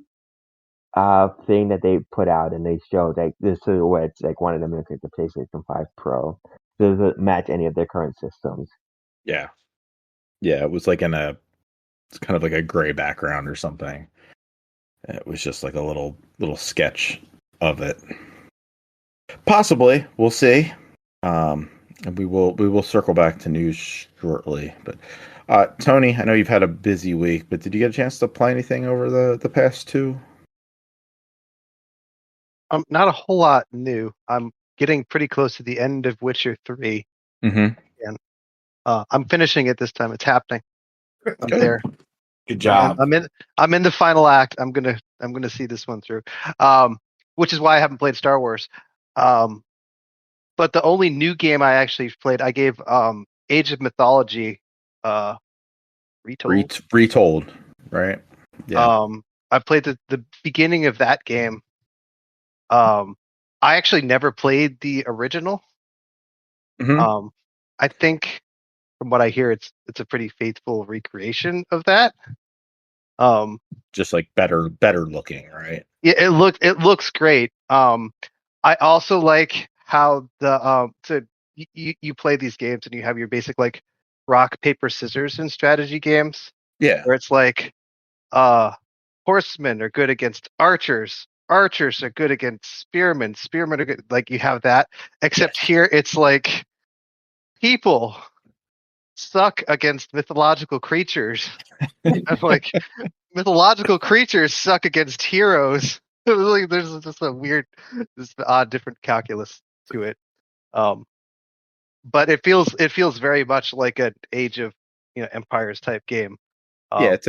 Thing that they put out and they showed like this silhouette's like one of them looks like the PlayStation 5 Pro. Does it match any of their current systems? Yeah. Yeah, it was like it's kind of like a gray background or something. It was just like a little sketch of it. Possibly, we'll see. And we will circle back to news shortly. But Tony, I know you've had a busy week, but did you get a chance to play anything over the past 2? Not a whole lot new. I'm getting pretty close to the end of Witcher 3. Mm-hmm. And I'm finishing it this time. It's happening. I'm Good. there. Good job. I'm in the final act. I'm gonna see this one through. Which is why I haven't played Star Wars. But the only new game I actually played, I gave Age of Mythology Retold. Retold, right? Yeah. I played the beginning of that game. I actually never played the original. Mm-hmm. I think from what I hear, it's a pretty faithful recreation of that. Just like better looking, right? Yeah, it looks great. I also like how you play these games and you have your basic like rock paper scissors and strategy games Yeah. where it's like horsemen are good against archers. Archers are good against spearmen. Spearmen are good. Like you have that. Except here, it's like people suck against mythological creatures. I'm like, mythological creatures suck against heroes. Like, there's just a weird, this odd, different calculus to it. But it feels very much like an Age of Empires type game. Yeah, it's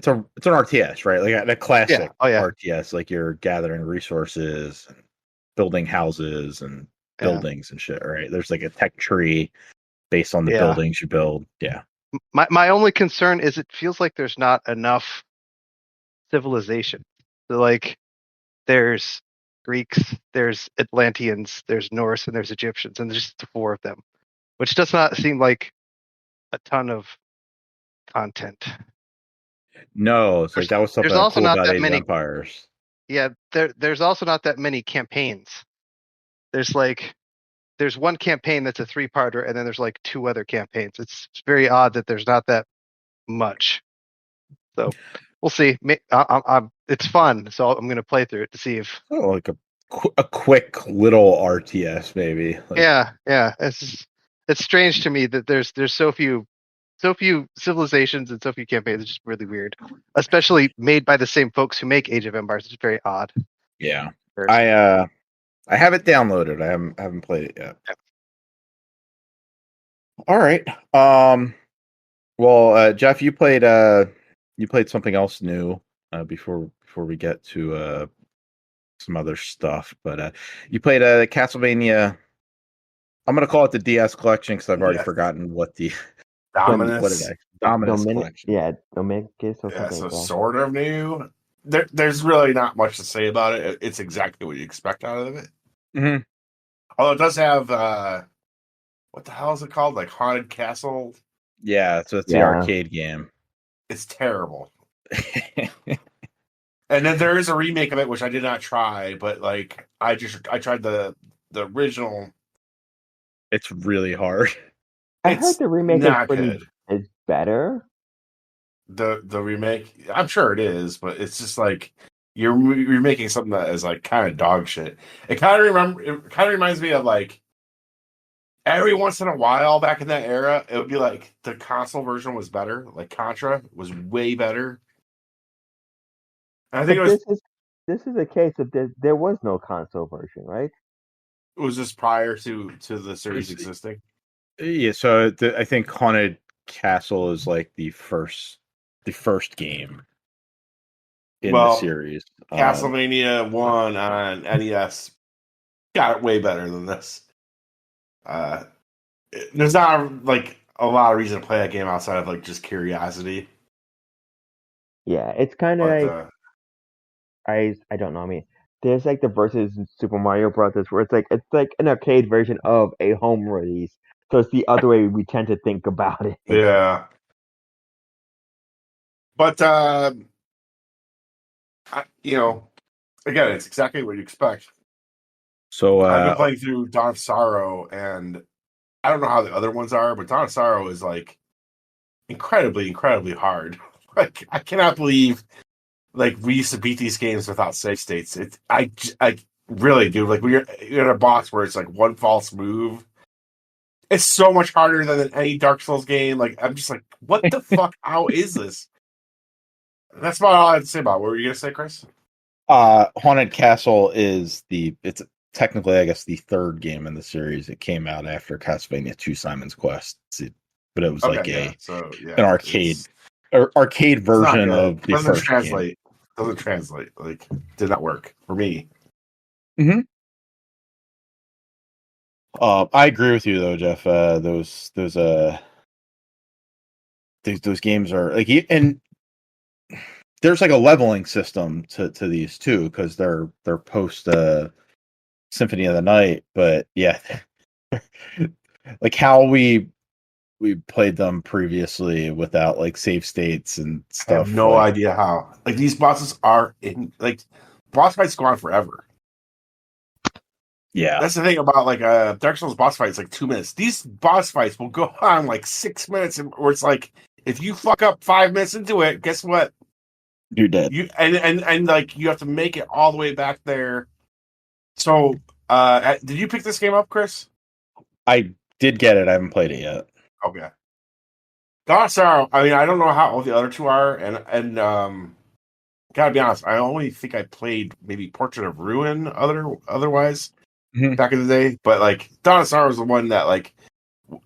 an RTS, right? Like a classic Oh yeah, RTS. Like you're gathering resources, and building houses and buildings and shit. Right? There's like a tech tree based on the buildings you build. Yeah. My only concern is it feels like there's not enough civilization. So like, there's Greeks, there's Atlanteans, there's Norse, and there's Egyptians, and there's just the 4 of them, which does not seem like a ton of content. No, it's like that was something there's also cool not about that Age of many Empires. Yeah, there's also not that many campaigns. There's one campaign that's a 3-parter, and then there's like 2 other campaigns. It's very odd that there's not that much. So we'll see. It's fun, so I'm going to play through it to see if. Oh, like a quick little RTS, maybe. Like, yeah. It's strange to me that there's so few civilizations and so few campaigns. It's just really weird, especially made by the same folks who make Age of Empires. It's very odd. Yeah, I have it downloaded. I haven't played it yet. Yeah. All right. Well, Jeff, you played something else new before we get to some other stuff, but you played Castlevania. I'm gonna call it the DS collection because I've already forgotten what the Dominus. Dominus collection. Yeah, Dominus or something. Yeah, so sort of new. There's really not much to say about it. It's exactly what you expect out of it. Mm-hmm. Although it does have what the hell is it called? Like Haunted Castle. Yeah, so it's the arcade game. It's terrible. And then there is a remake of it, which I did not try, but like I tried the original. It's really hard. I heard the remake is better. The remake, I'm sure it is, but it's just like you're making something that is like kind of dog shit. It kind of reminds me of like every once in a while back in that era, it would be like the console version was better. Like Contra was way better. I think this is a case of there was no console version, right? It was just prior to the series existing. Yeah, so I think Haunted Castle is like the first game in the series. Castlevania 1 on NES got it way better than this. There's not like a lot of reason to play that game outside of like just curiosity. Yeah, it's kind of like I don't know. I mean, there's like the versus Super Mario Brothers where it's like an arcade version of a home release. So it's the other way we tend to think about it. Yeah. But again, it's exactly what you expect. So I've been playing through Dawn of Sorrow, and I don't know how the other ones are, but Dawn of Sorrow is like incredibly, incredibly hard. Like I cannot believe like we used to beat these games without save states. I really do. Like you're in a boss where it's like one false move. It's so much harder than any Dark Souls game. Like I'm just like, what the fuck? How is this? That's about all I had to say about it. What were you gonna say, Chris? Haunted Castle it's technically, I guess, the third game in the series. It came out after Castlevania 2 Simon's Quest, but it was an arcade version of the first game. Doesn't translate. Like, did not work for me. Mm-hmm. I agree with you though, Jeff. Those games are like, and there's like a leveling system to these too, because they're post Symphony of the Night, but yeah, like how we played them previously without like save states and stuff. I have no idea how. Like these bosses are boss fights go on forever. Yeah, that's the thing about like Dark Souls boss fights, like 2 minutes. These boss fights will go on like 6 minutes, where it's like if you fuck up 5 minutes into it, guess what? You're dead. And like you have to make it all the way back there. So, did you pick this game up, Chris? I did get it. I haven't played it yet. Okay. Dawn I mean, I don't know how all the other two are, and gotta be honest, I only think I played maybe Portrait of Ruin otherwise back in the day. But like Dawn of Sorrow was the one that like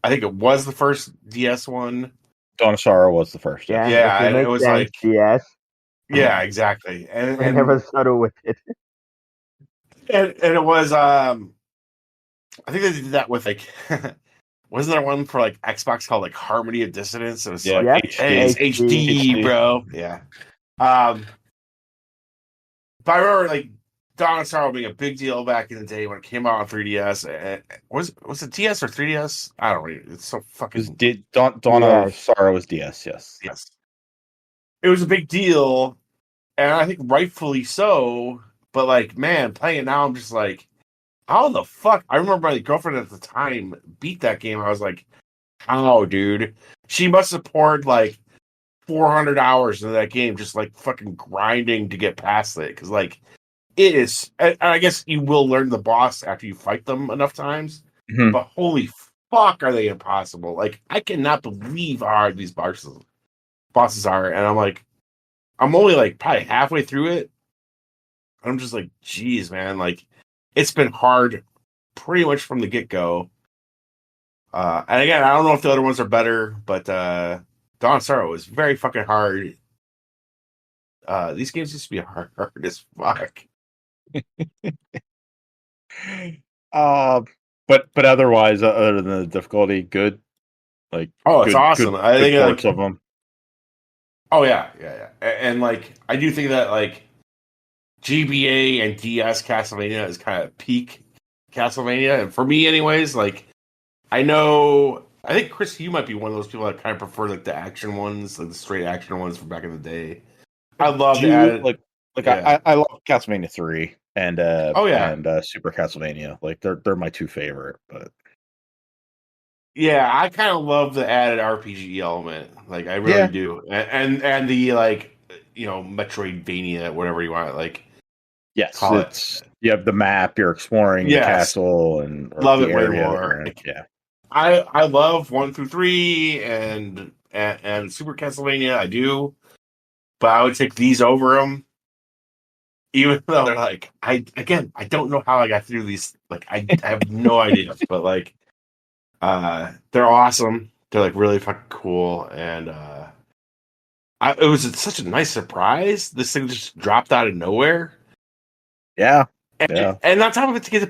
I think it was the first DS one. Dawn of Sorrow was the first. Yeah, Yeah, if it and it makes was sense, like yes. yeah, exactly. And I never settle with it. and it was I think they did that with like wasn't there one for like Xbox called like Harmony of Dissonance? It was Yeah, like Yep. hey, it's HD, HD. bro. Yeah. But I remember like Dawn of Sorrow being a big deal back in the day when it came out on 3DS. Was it DS or 3DS? I don't know. It's so fucking Dawn of Yes. Sorrow was DS. Yes. yes. It was a big deal, and I think rightfully so. But like, man, playing it now, I'm just like, how the fuck? I remember my girlfriend at the time beat that game. I was like, how, dude? She must have poured like 400 hours into that game, just like fucking grinding to get past it. Because like, it is. And I guess you will learn the boss after you fight them enough times. Mhm. But holy fuck, are they impossible? Like, I cannot believe how hard these bosses are. And I'm like, I'm only like probably halfway through it. I'm just like, geez, man, like it's been hard pretty much from the get go. And again, I don't know if the other ones are better, but Dawn of Sorrow is very fucking hard. These games used to be hard as fuck. But otherwise, other than the difficulty, good. Like, Oh, it's good, awesome. Good, I good think ports like, of them. oh yeah. And like, I do think that like GBA and DS Castlevania is kind of peak Castlevania, and for me, anyways, like I think Chris, you might be one of those people that kind of prefer like the action ones, like the straight action ones from back in the day. I love Do to add you, it. like Yeah. I love Castlevania 3 and Oh yeah, Super Castlevania. Like they're my two favorite. But yeah. I kind of love the added RPG element. Like I really yeah, do, and the like Metroidvania, whatever you want, like yes, call it. it's you have the map. You're exploring the Yes, castle or love the it way area that more. you're in. Like, Yeah. I love 1 through 3 and Super Castlevania. I do, but I would take these over them, even though they're like I don't know how I got through these. Like I have no idea, but like they're awesome. They're like really fucking cool, and it was such a nice surprise. This thing just dropped out of nowhere, Yeah. and on top of it, you get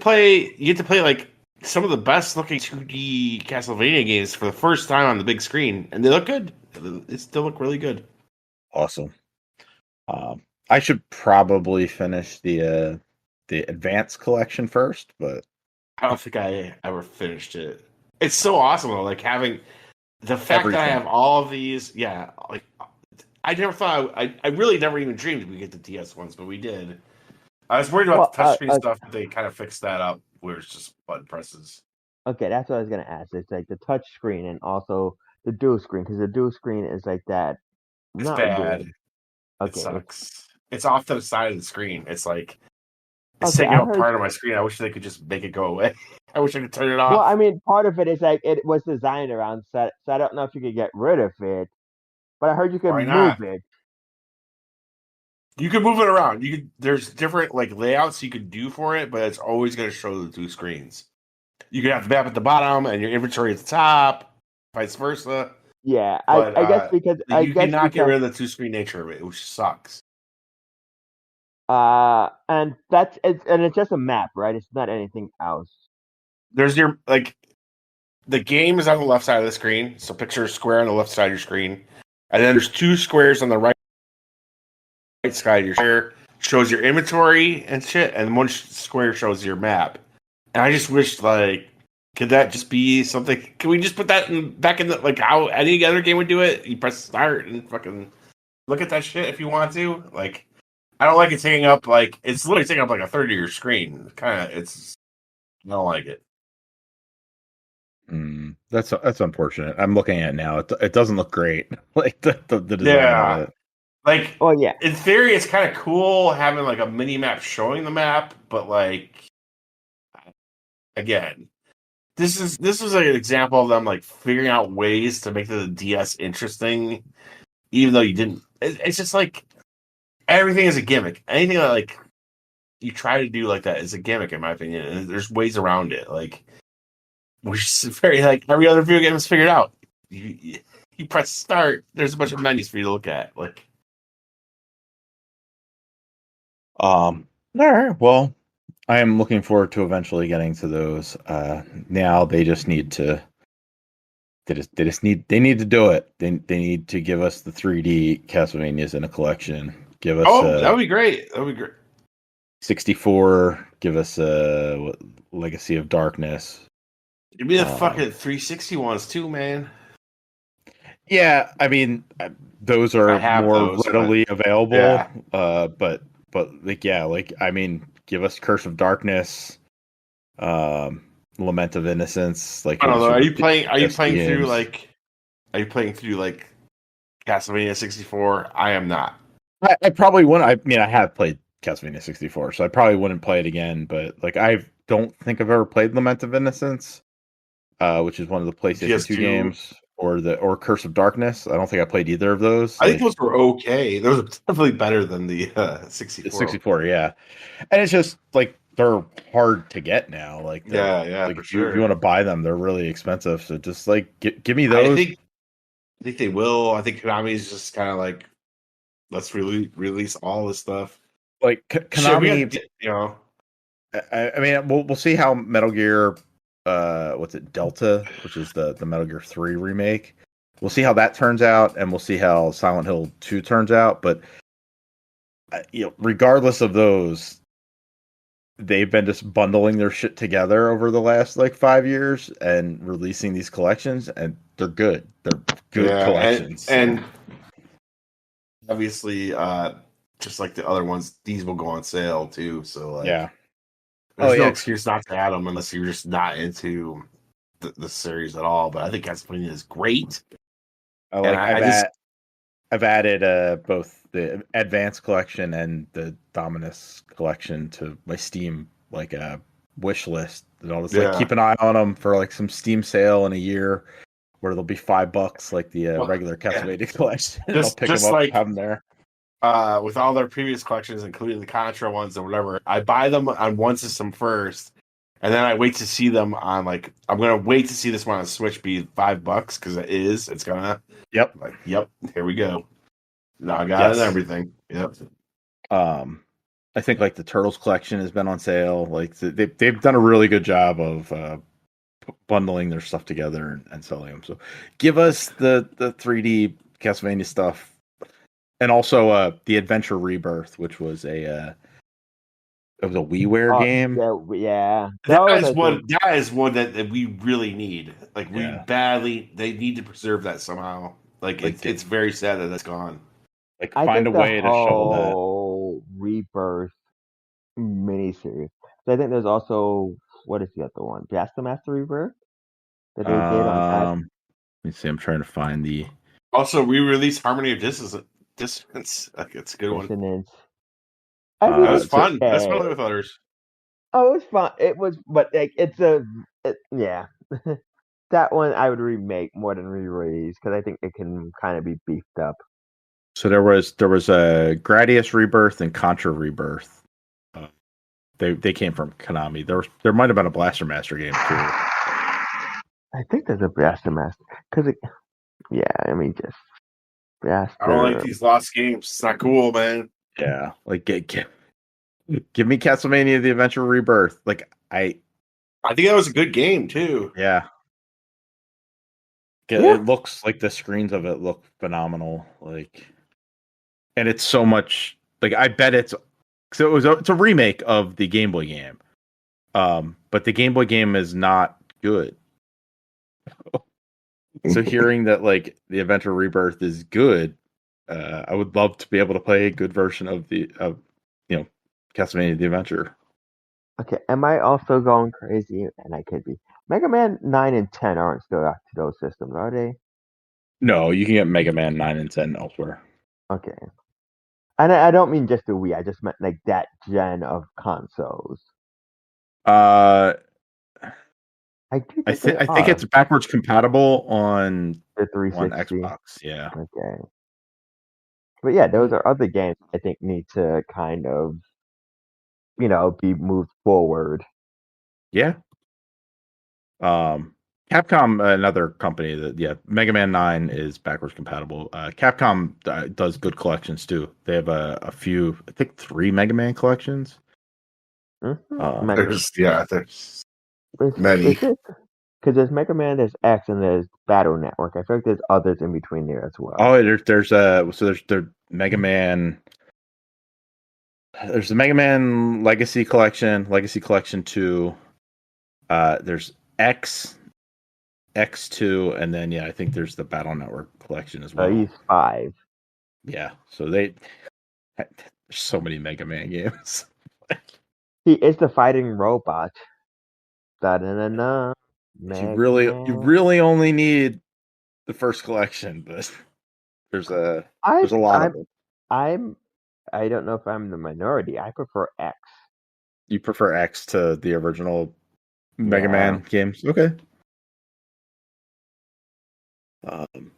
to play like some of the best looking 2D Castlevania games for the first time on the big screen, and they look good. They still look really good. Awesome. I should probably finish the advanced collection first, but I don't think I ever finished it. It's so awesome though, like having the fact that I everything. have all of these. Yeah, like I never thought I really never even dreamed we get the DS ones, but we did. I was worried about the touchscreen stuff, but they kind of fixed that up where it's just button presses. Okay, that's what I was gonna ask. It's like the touch screen and also the dual screen, because the dual screen is like that. It's Not bad. good. It Okay. sucks. It's off to the side of the screen. It's like it's Okay, taking I up heard. part of my screen. I wish they could just make it go away. I wish I could turn it Well, off. I mean, part of it is like it was designed around set, so I don't know if you could get rid of it, but I heard you could Why move not? it. You can move it around. There's different like layouts you can do for it, but it's always going to show the two screens. You can have the map at the bottom and your inventory at the top, vice versa. Yeah, But I guess because you cannot get rid of the two screen nature of it, which sucks. and it's just a map, right? It's not anything else. There's your like the game is on the left side of the screen, so picture a square on the left side of your screen, and then there's two squares on the right side of your square shows your inventory and shit, and one square shows your map. And I just wish like could that just be something? Can we just put that back in the like how any other game would do it? You press start and fucking look at that shit if you want to. Like I don't like it taking up like it's literally taking up like a third of your screen. Kind of it's I don't like it. That's unfortunate. I'm looking at it now. It doesn't look great. Like the design Yeah. of it. Like, Oh yeah, in theory, it's kind of cool having like a mini map showing the map, but like, again, this was like an example of them like figuring out ways to make the DS interesting, even though you didn't. It's just like everything is a gimmick. Anything that like you try to do like that is a gimmick, in my opinion. And there's ways around it. Like, which is very like every other video game is figured out. You press start. There's a bunch of menus for you to look at. Like, All right. Well, I am looking forward to eventually getting to those. Now they just need to. They need to do it. They need to give us the 3D Castlevanias in a collection. Give us that would be great. That would be great. 64. Give us Legacy of Darkness. Give me the fucking 360 ones too, man. Yeah, I mean those are more readily available. Yeah. But like I mean, give us Curse of Darkness, Lament of Innocence. Like, I don't know. Are you playing games. through like Castlevania 64? I am not. I probably wouldn't. I mean, I have played Castlevania 64, so I probably wouldn't play it again. But like, I don't think I've ever played Lament of Innocence, which is one of the PlayStation 2 games, or Curse of Darkness. I don't think I played either of those. I think those were okay. Those are definitely better than the 64. 64, yeah. And it's just like they're hard to get now. Like, yeah, like for if sure. you want to buy them, they're really expensive. So just like give me those. I think they will. I think Konami's just kind of like, let's release all this stuff. Like Konami, I mean, we'll see how Metal Gear, what's it, Delta, which is the Metal Gear 3 remake. We'll see how that turns out, and we'll see how Silent Hill 2 turns out. But regardless of those, they've been just bundling their shit together over the last like 5 years and releasing these collections, and they're good. They're good collections. And obviously, just like the other ones, these will go on sale too. So like, there's no excuse not to add them unless you're just not into the series at all. But I think Castlevania is great. I've added both the Advanced Collection and the Dominus Collection to my Steam wish list, and I'll just keep an eye on them for like some Steam sale in a year where they'll be $5 like the regular Castlevania collection. I'll pick them up, have them there. With all their previous collections, including the Contra ones and whatever, I buy them on one system first, and then I wait to see them on like, I'm gonna wait to see this one on Switch be $5 because it's gonna. Yep. Here we go. Now I got it and everything. Yep. I think like the Turtles collection has been on sale. Like they've done a really good job of bundling their stuff together and selling them. So give us the 3D Castlevania stuff, and also the Adventure Rebirth, which was it was a WiiWare game. Yeah, that is one that we really need. Like they need to preserve that somehow. Like it's very sad that that's gone. Like find a way to show that whole Rebirth miniseries. So I think there's also, what is the other one? Blaster Master Rebirth that they did on that. Let me see. I'm trying to find the. Also, we released Harmony of Dissonance. Like, it's a good one. That was fun. That's fun with others. Oh, it was fun. It was, but like yeah. That one I would remake more than re-release because I think it can kind of be beefed up. So there was a Gradius Rebirth and Contra Rebirth. They came from Konami. There might have been a Blaster Master game too. I think there's a Blaster Master because just Blaster. I don't like these lost games. It's not cool, man. Yeah, like give me Castlevania: The Adventure Rebirth. Like I think that was a good game too. Yeah. It looks like the screens of it look phenomenal. Like, and it's so much like I bet it's a remake of the Game Boy game. But the Game Boy game is not good. So hearing that like the Adventure Rebirth is good, I would love to be able to play a good version of Castlevania: The Adventure. Okay, am I also going crazy? And I could be. Mega Man 9 and 10 aren't still out to those systems, are they? No, you can get Mega Man 9 and 10 elsewhere. Okay. And I don't mean just the Wii. I just meant like that gen of consoles. I do I think they think are. it's backwards compatible on The 360. Xbox. Yeah. Okay. But yeah, those are other games I think need to kind of, be moved forward. Yeah. Capcom, another company that Mega Man 9 is backwards compatible. Capcom does good collections too. They have a few, I think 3 Mega Man collections. Mm-hmm. There's many. Because there's Mega Man, there's X, and there's Battle Network. I feel like there's others in between there as well. Oh, there's Mega Man. There's the Mega Man Legacy Collection, Legacy Collection 2. There's X2, and then I think there's the Battle Network collection as well. He's 5. Yeah, so there's so many Mega Man games. He is the fighting robot. Da-da-da-da. You really only need the first collection, but there's a lot of them. I don't know if I'm the minority. I prefer X. You prefer X to the original Mega Yeah. Man games? Okay. And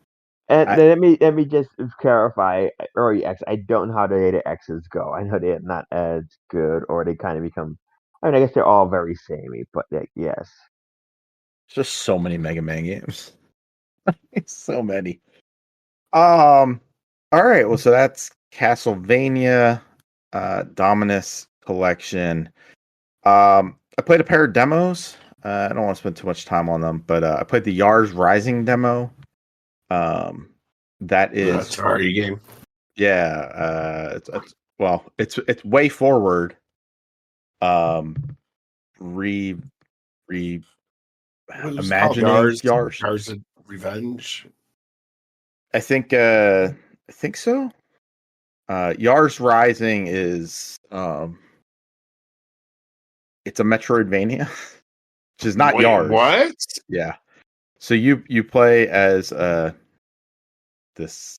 let me just clarify. Early X, I don't know how the later X's go. I know they're not as good, or they kind of become. I mean, I guess they're all very samey, but yes. There's just so many Mega Man games. So many. All right. Well, so that's Castlevania Dominus Collection. I played a pair of demos. I don't want to spend too much time on them, but I played the Yars Rising demo. That is Atari game. Yeah. It's way forward. Imagining Yars Revenge. I think so. Yars Rising is it's a Metroidvania, which is not Yars. What? Yeah. So you play as this.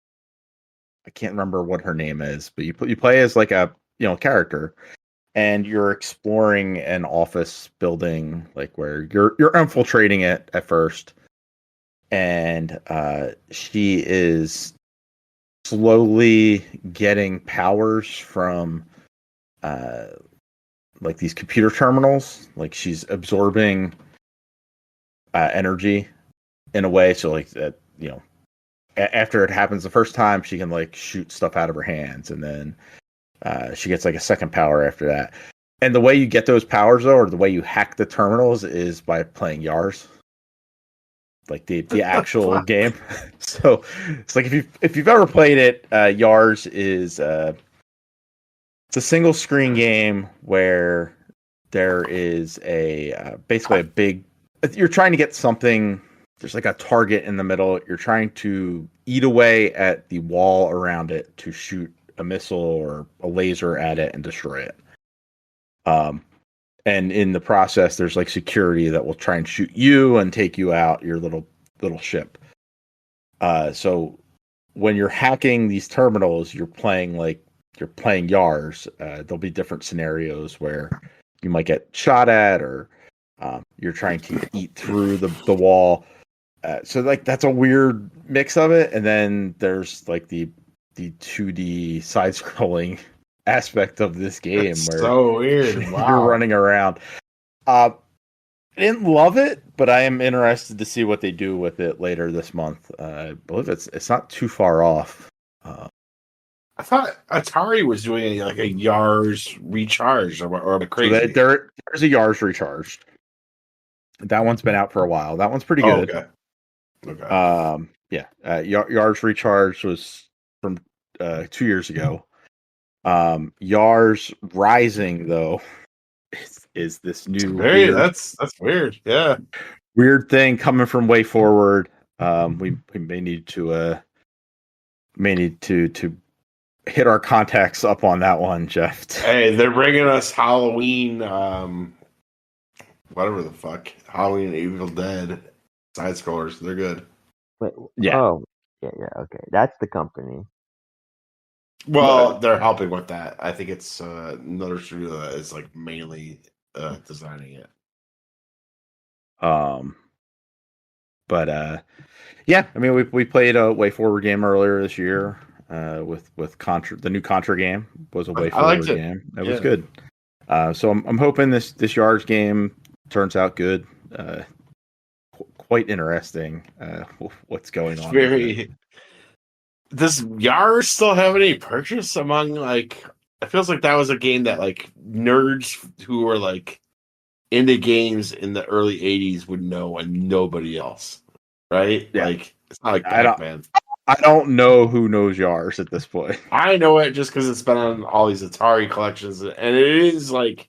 I can't remember what her name is, but you play as like a character, and you're exploring an office building, like where you're infiltrating it at first, and she is slowly getting powers from like these computer terminals. Like she's absorbing energy in a way, so like that after it happens the first time, she can like shoot stuff out of her hands, and then she gets like a second power after that. And the way you get those powers, though, or the way you hack the terminals, is by playing Yars, like the actual game. So it's like if you've ever played it, Yars is it's a single screen game where there is basically a big. You're trying to get something. There's like a target in the middle. You're trying to eat away at the wall around it to shoot a missile or a laser at it and destroy it. And in the process, there's like security that will try and shoot you and take you out, your little ship. So when you're hacking these terminals, you're playing Yars. There'll be different scenarios where you might get shot at, or you're trying to eat through the wall. So like that's a weird mix of it, and then there's like the 2D side-scrolling aspect of this game where so weird. Wow. You're running around. I didn't love it, but I am interested to see what they do with it later this month. I believe it's not too far off. I thought Atari was doing like a Yars Recharge or a crazy. So there's a Yars Recharged. That one's been out for a while. That one's pretty good. Okay. Yars Recharged was from 2 years ago. Yars Rising, though, is this new that's weird. Yeah. Weird thing coming from way forward. We may need to hit our contacts up on that one, Jeff. Hey, they're bringing us Halloween, whatever the fuck, Halloween and Evil Dead side scrollers. They're good. Wait, yeah. Oh, yeah. Okay, that's the company. Well, they're helping with that. I think it's another studio that is like mainly designing it. Um, but yeah, I mean, we played a Way Forward game earlier this year. With Contra, the new Contra game was a Way I liked Forward it. game. It was Yeah. good. So I'm hoping this Yars game turns out good. Quite interesting. What's going It's on with it? very. Does Yars still have any purchase among like? It feels like that was a game that like nerds who were like into games in the early '80s would know, and nobody else, right? Yeah. Like it's not like I don't- Pac-Man. I don't know who knows Yars at this point. I know it just because it's been on all these Atari collections, and it is like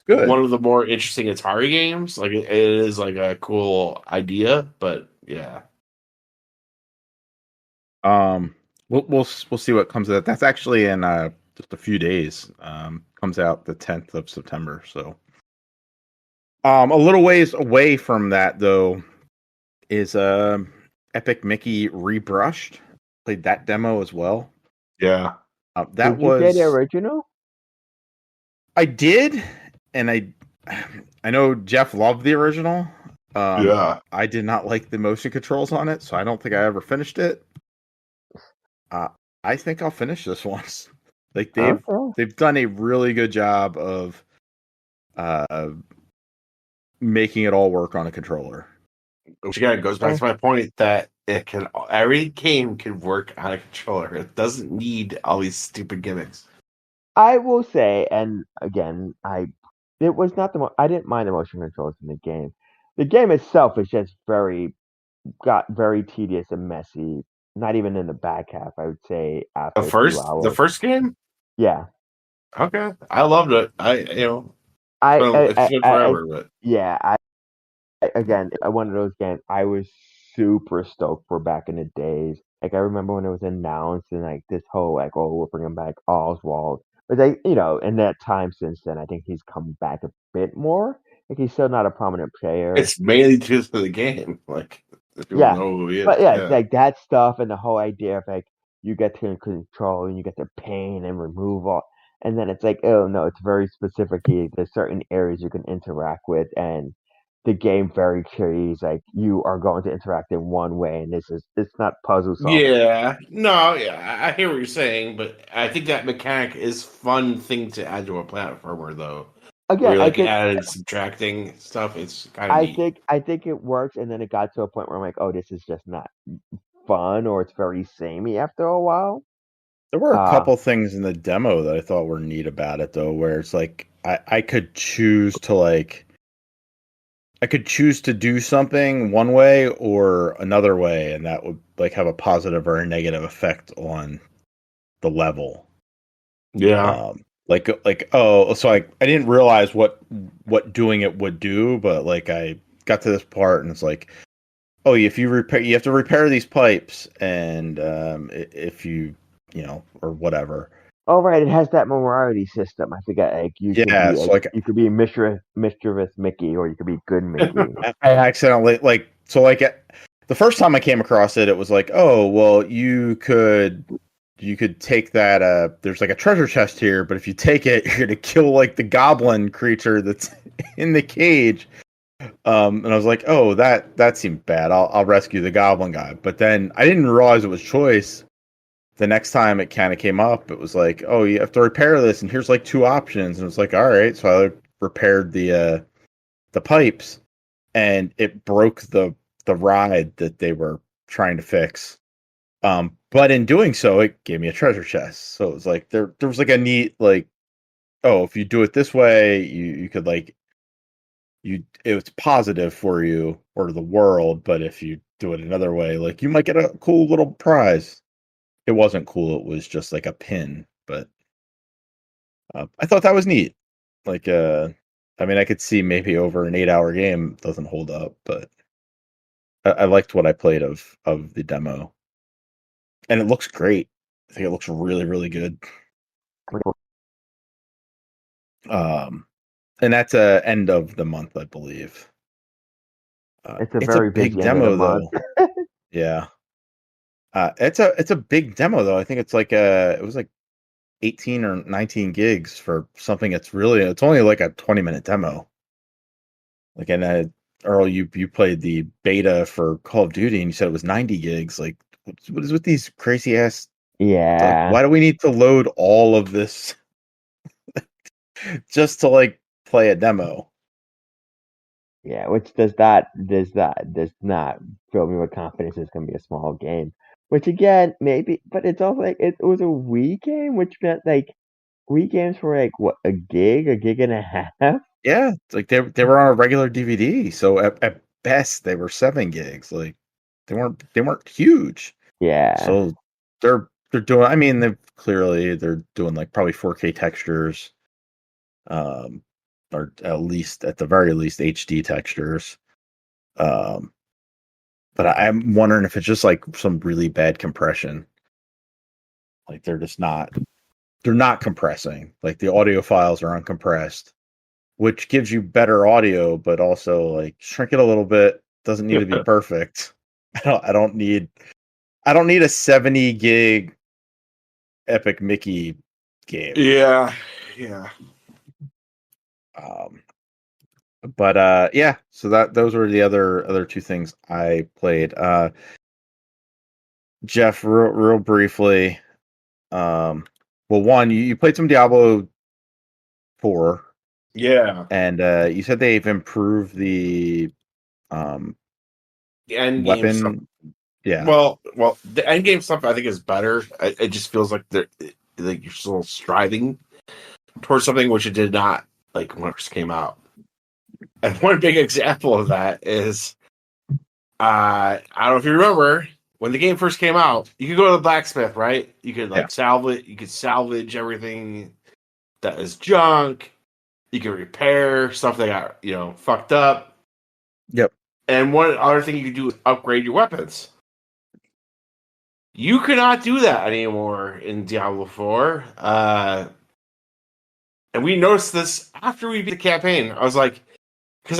Good. one of the more interesting Atari games. Like it is like a cool idea, but yeah. We'll see what comes of that. That's actually in just a few days. Comes out the 10th of September. So, a little ways away from that though is Epic Mickey Rebrushed. Played that demo as well. Yeah. That Did you play the was original? I did, and I know Jeff loved the original. Yeah. I did not like the motion controls on it, so I don't think I ever finished it. I think I'll finish this once. Like they've done a really good job of making it all work on a controller. Which again goes back to my point that every game can work on a controller. It doesn't need all these stupid gimmicks. I will say, and again, it was not I didn't mind the motion controls in the game. The game itself is just got very tedious and messy. Not even in the back half, I would say after a few hours. The first game? Yeah. Okay. I loved it. It's been forever, but yeah, again, one of those games I was super stoked for back in the days. Like I remember when it was announced and like this whole like, oh, we're bringing back Oswald. But they, in that time since then, I think he's come back a bit more. Like he's still not a prominent player. it's mainly due to the game. Like if people Yeah. know who he is. But yeah, it's like that stuff and the whole idea of like you get to control and you get to paint and remove all, and then it's like, oh no, it's very specific. There's certain areas you can interact with, and the game very clearly is like you are going to interact in one way, and it's not puzzle solving. Yeah. No, yeah, I hear what you're saying, but I think that mechanic is fun thing to add to a platformer though. Again, Where I like think added subtracting stuff, it's kind of neat. I think it works, and then it got to a point where I'm like, oh, this is just not fun, or it's very samey after a while. There were a couple things in the demo that I thought were neat about it though, where it's like I could choose to do something one way or another way, and that would like have a positive or a negative effect on the level. Yeah. So I didn't realize what doing it would do, but like I got to this part and it's like, oh, if you have to repair these pipes, and if you or whatever. Oh right, it has that morality system. I forget. Like you could be mischievous Mickey, or you could be good Mickey. I accidentally the first time I came across it, it was like, oh well, you could take that. There's like a treasure chest here, but if you take it, you're gonna kill like the goblin creature that's in the cage. And I was like, oh, that seemed bad. I'll rescue the goblin guy. But then I didn't realize it was choice. The next time it kind of came up, it was like, oh, you have to repair this, and here's like two options. And it's like, all right, so I repaired the pipes, and it broke the ride that they were trying to fix. But in doing so, it gave me a treasure chest. So it was like there was like a neat like, oh, if you do it this way, you could like it's positive for you or the world, but if you do it another way, like you might get a cool little prize. It wasn't cool. It was just like a pin, but I thought that was neat. Like, I mean, I could see maybe over an 8-hour game doesn't hold up, but I liked what I played of the demo, and it looks great. I think it looks really, really good. And that's end of the month, I believe. It's a big demo, though. Yeah. It's a big demo though. I think it's like it was like 18 or 19 gigs for something. It's only like a 20-minute demo. Like, and Earl, you played the beta for Call of Duty and you said it was 90 gigs. Like, what is with these crazy ass? Like, Yeah. why do we need to load all of this just to like play a demo? Yeah, which does not fill me with confidence it's gonna be a small game. Which again, maybe, but it's also like it was a Wii game, which meant like Wii games were like what, a gig and a half. Yeah, it's like they were on a regular DVD, so at best they were 7 gigs. Like they weren't huge. Yeah, So they're doing. I mean, they're doing like probably 4K textures, um, or at the very least HD textures. Um, but I'm wondering if it's just like some really bad compression. Like they're not compressing. Like the audio files are uncompressed, which gives you better audio, but also like shrink it a little bit. Doesn't need to be perfect. I don't need a 70 gig Epic Mickey game. Yeah. Um, but yeah, so those were the other two things I played. Jeff, real briefly, well, one, you played some Diablo 4, Yeah. and you said they've improved the um The end game stuff. weapon. Yeah. Well, the end game stuff I think is better. It just feels like like you're still striving towards something which it did not like when it first came out. And one big example of that is I don't know if you remember when the game first came out, you could go to the blacksmith, right? You could like salvage everything that is junk. You can repair stuff that got, fucked up. Yep. And one other thing you can do is upgrade your weapons. You cannot do that anymore in Diablo 4. And we noticed this after we beat the campaign. I was like, because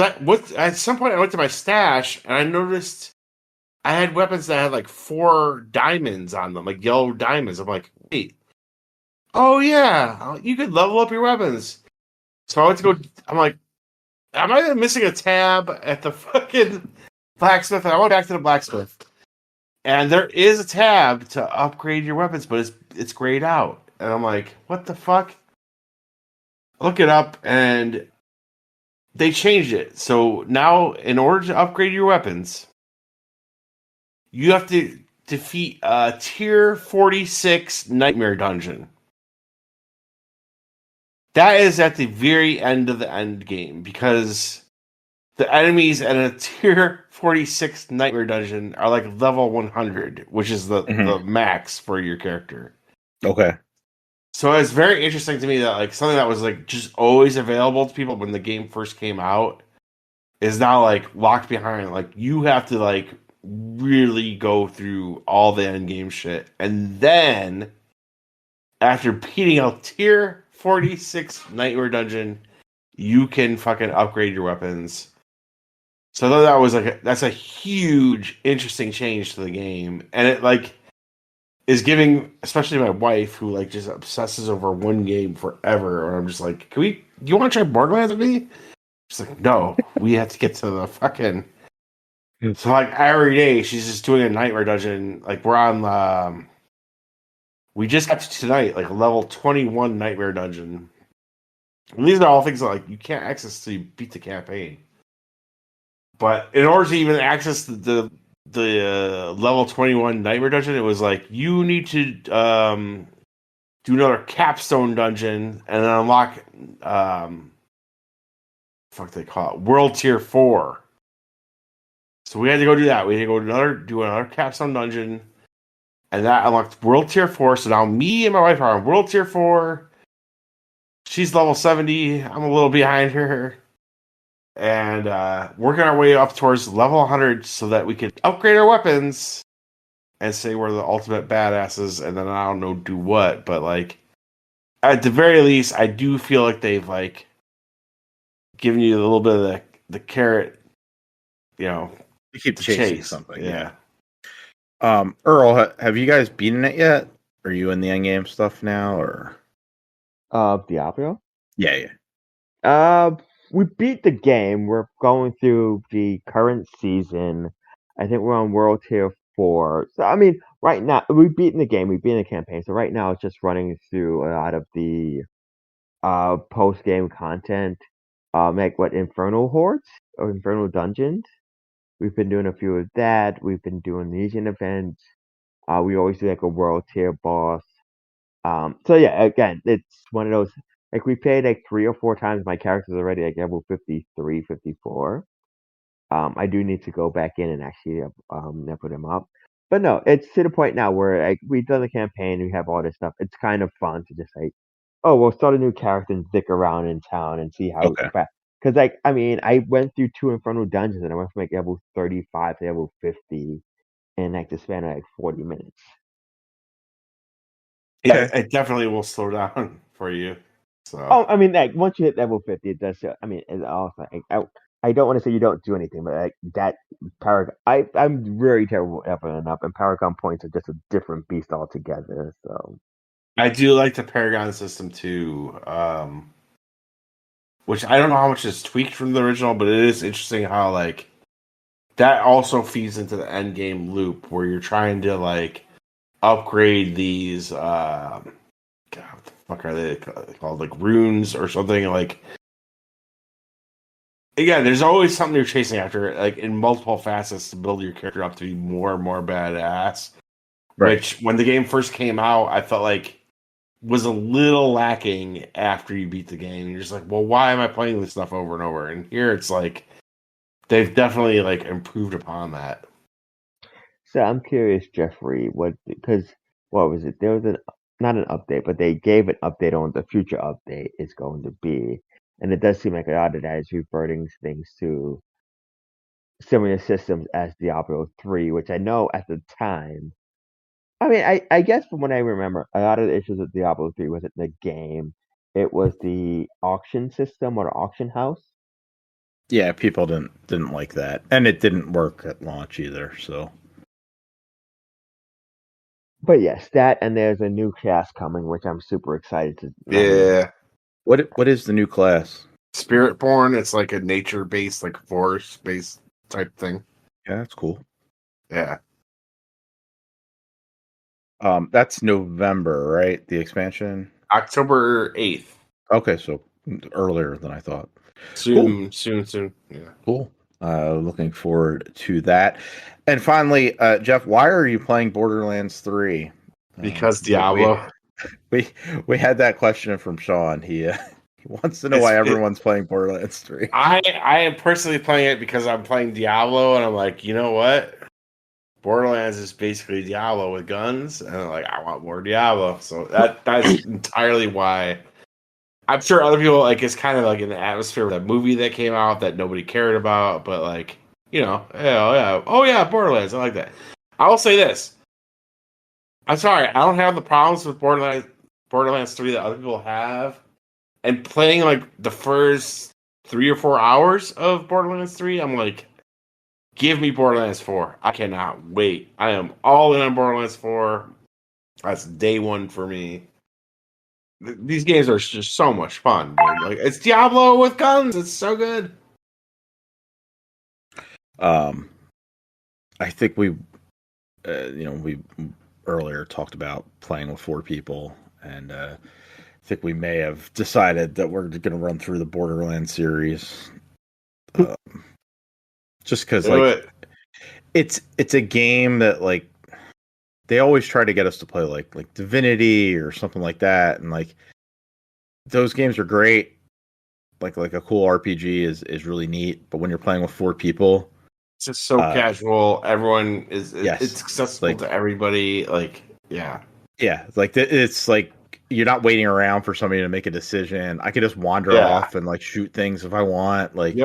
at some point I went to my stash and I noticed I had weapons that had like 4 diamonds on them, like yellow diamonds. I'm like, wait, oh yeah, you could level up your weapons. So I went to go. I'm like, am I missing a tab at the fucking blacksmith? And I went back to the blacksmith, and there is a tab to upgrade your weapons, but it's grayed out. And I'm like, what the fuck? Look it up, and they changed it. So now, in order to upgrade your weapons, you have to defeat a tier 46 nightmare dungeon. That is at the very end of the end game because the enemies in a tier 46 nightmare dungeon are like level 100, which is the max for your character. Okay. So it's very interesting to me that like something that was like just always available to people when the game first came out is now like locked behind. Like you have to like really go through all the end game shit, and then after beating a tier 46 nightmare dungeon, you can fucking upgrade your weapons. So I thought that was that's a huge, interesting change to the game, and it like is giving, especially my wife, who like just obsesses over one game forever. And I'm just like, do you want to try Borderlands with me? She's like, no, we have to get to the fucking. So like every day, she's just doing a nightmare dungeon. Like we're on, we just got to tonight, like level 21 nightmare dungeon. And these are all things that like you can't access till you beat the campaign. But in order to even access the level 21 nightmare dungeon, it was like you need to do another capstone dungeon and then unlock fuck they call it world tier 4. So we had to go do that. We had to go do another capstone dungeon, and that unlocked world tier 4. So now me and my wife are on world tier 4. She's level 70. I'm a little behind her. And working our way up towards level 100 so that we could upgrade our weapons and say we're the ultimate badasses, and then I don't know do what, but like at the very least, I do feel like they've like given you a little bit of the carrot, You keep chasing something. Yeah. Earl, have you guys beaten it yet? Are you in the end game stuff now, or? Diablo. Yeah. we beat the game. We're going through the current season. I think we're on World Tier 4. So I mean, right now we've beaten the game. We've beaten the campaign. So right now it's just running through a lot of the post game content. Like what Infernal Hordes or Infernal Dungeons. We've been doing a few of that. We've been doing Legion events. We always do like a World Tier boss. So yeah, again, it's one of those like we played like 3 or 4 times. My character's already like level 53, 54. I do need to go back in and actually level them up. But no, it's to the point now where like we've done the campaign, we have all this stuff. It's kind of fun to just like, oh, we'll start a new character and dick around in town and see how. Okay. Because like I mean, I went through 2 Infernal dungeons and I went from like level 35 to level 50 in like the span of like 40 minutes. Yeah, it definitely will slow down for you. So Oh, I mean, like once you hit level 50, it does. I mean, it's also. Like, I don't want to say you don't do anything, but like that Paragon, I'm very terrible at leveling up, and Paragon points are just a different beast altogether. So I do like the Paragon system too, which I don't know how much is tweaked from the original, but it is interesting how like that also feeds into the end game loop where you're trying to like upgrade these. God, what the fuck are they called? Like runes or something like. Again, there's always something you're chasing after, like in multiple facets to build your character up to be more and more badass. Right. Which, when the game first came out, I felt like was a little lacking after you beat the game. You're just like, well, why am I playing this stuff over and over? And here it's like they've definitely like improved upon that. so I'm curious, Jeffrey, because what was it? There was not an update, but they gave an update on the future update is going to be, and it does seem like a lot of that is reverting things to similar systems as Diablo 3, which I know at the time. I mean, I guess from what I remember, a lot of the issues with Diablo 3 wasn't the game. It was the auction system or the auction house. Yeah, people didn't like that, and it didn't work at launch either. So But yes, that and there's a new class coming, which I'm super excited to. Yeah. what is the new class? Spiritborn, it's like a nature based, like forest based type thing. Yeah, that's cool. Yeah. That's November, right? The expansion. October 8th. Okay, so earlier than I thought. Soon. Yeah. Cool. Looking forward to that. And finally, Jeff, why are you playing Borderlands 3? Because Diablo. We had that question from Sean. He wants to know why everyone's playing Borderlands 3. I am personally playing it because I'm playing Diablo, and I'm like, you know what? Borderlands is basically Diablo with guns, and I'm like, I want more Diablo. So that's entirely why. I'm sure other people like it's kind of like in the atmosphere of that movie that came out that nobody cared about, but like, you know, oh yeah, Borderlands. I like that. I will say this. I'm sorry, I don't have the problems with Borderlands 3 that other people have. And playing like the first 3 or 4 hours of Borderlands 3, I'm like, give me Borderlands 4. I cannot wait. I am all in on Borderlands 4. That's day one for me. These games are just so much fun, dude. Like it's Diablo with guns. It's so good. I think we earlier talked about playing with 4 people, and I think we may have decided that we're going to run through the Borderlands series. Just because, like, it's a game that like they always try to get us to play like Divinity or something like that, and like those games are great. Like a cool RPG is really neat, but when you're playing with 4 people, it's just so casual. Everyone is yes, it's accessible to everybody. Like yeah, like it's like you're not waiting around for somebody to make a decision. I could just wander off and like shoot things if I want. Like,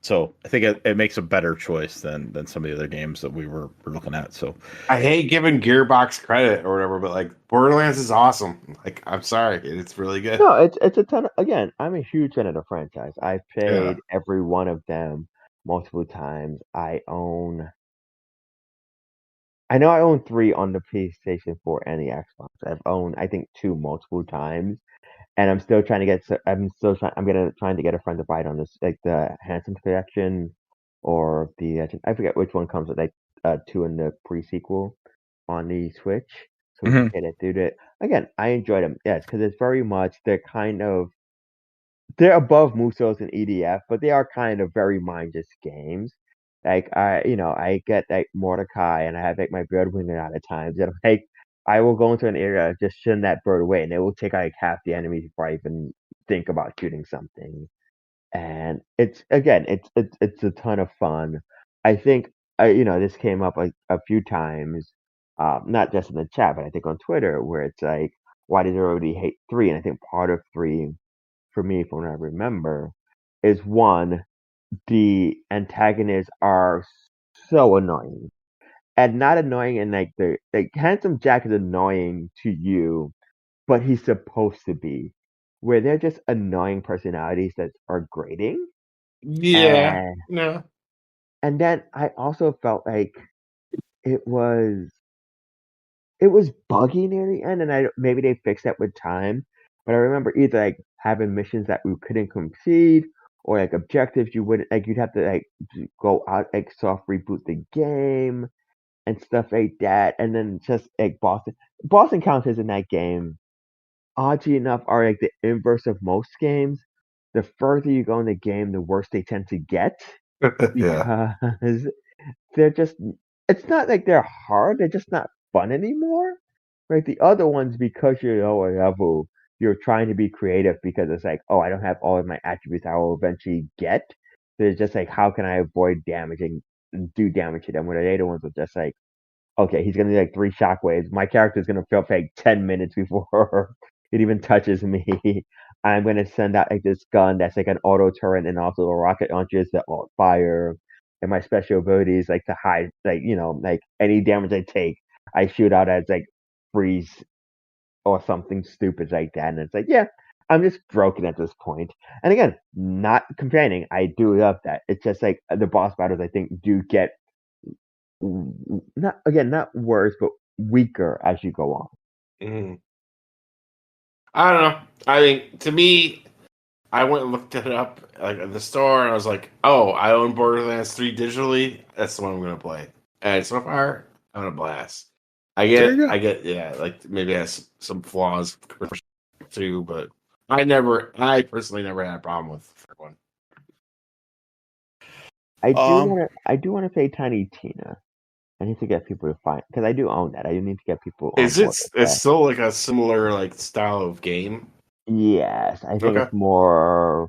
so I think it makes a better choice than some of the other games that we were looking at. So I hate giving Gearbox credit or whatever, but like Borderlands is awesome. Like I'm sorry, it's really good. No, it's a ton. Again, I'm a huge fan of the franchise. I've played every one of them multiple times. I know I own 3 on the PlayStation 4 and the Xbox. I've owned, I think, 2 multiple times. and I'm still trying to get. Trying to get a friend to buy it on this, like the Handsome Collection, or the I forget which one comes with like 2 in the pre-sequel on the Switch. So we Mhm. can get it through it. Again, I enjoyed them. Yes, because it's very much they're above Musos and EDF, but they are kind of very mindless games. Like I get like Mordecai, and I have like my bird wing a lot of times, and like I will go into an area, just send that bird away, and it will take like half the enemies before I even think about shooting something. And it's a ton of fun. I think this came up like a few times, not just in the chat, but I think on Twitter, where it's like, why does everybody hate 3? And I think part of 3, for me, from what I remember, is one, the antagonists are so annoying. And not annoying in like Handsome Jack is annoying to you, but he's supposed to be. Where they're just annoying personalities that are grating. Yeah. And No. and then I also felt like it was it was buggy near the end, and maybe they fixed that with time. But I remember either like having missions that we couldn't complete, or like objectives you wouldn't like. You'd have to like go out, like soft reboot the game and stuff like that. And then just like boss encounters in that game, oddly enough, are like the inverse of most games. The further you go in the game, the worse they tend to get, Yeah. because they're just it's not like they're hard, they're just not fun anymore. Right? The other ones, because you're lower level, you're trying to be creative, because it's like, oh, I don't have all of my attributes I will eventually get. So it's just like, how can I avoid damaging and do damage to them? Where the later ones are just like, okay, he's gonna do like 3 shockwaves. My character's gonna feel for like 10 minutes before it even touches me. I'm gonna send out like this gun that's like an auto turret, and also a rocket launchers that won't fire. And my special ability is like to hide, like like any damage I take, I shoot out as like freeze or something stupid like that. And it's like, yeah, I'm just broken at this point. And again, not complaining. I do love that. It's just like the boss battles, I think, do get not worse, but weaker as you go on. Mhm. I don't know. I mean, to me, I went and looked it up like at the store, and I was like, "Oh, I own Borderlands 3 digitally. That's the one I'm gonna play." And so far, I'm a blast. There you go. Yeah, like maybe it has some flaws too, but I personally never had a problem with the third one. I do want to play Tiny Tina. I need to get people to find, because I do own that. I do need to get people on Is it? board with It's that. still like a similar like style of game. Yes, I think Okay. it's more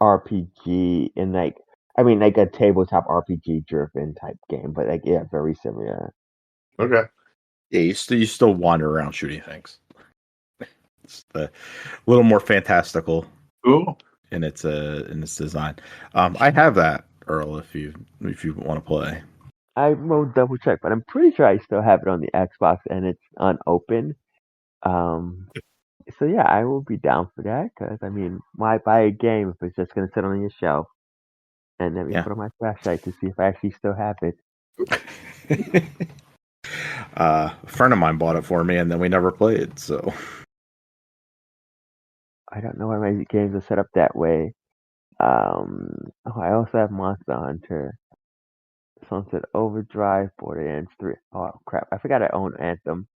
RPG in like, I mean, like a tabletop RPG driven type game, but like, yeah, very similar. Okay. Yeah, you still wander around shooting things. It's a little more fantastical Cool. in its design. I have that, Earl, if you want to play. I will double check, but I'm pretty sure I still have it on the Xbox and it's unopened. Um, so yeah, I will be down for that, because I mean, why buy a game if it's just gonna sit on your shelf and let me Yeah. put on my flashlight to see if I actually still have it. A friend of mine bought it for me, and then we never played. So I don't know why my games are set up that way. I also have Monster Hunter, Sunset Overdrive, Borderlands 3. Oh crap, I forgot I own Anthem.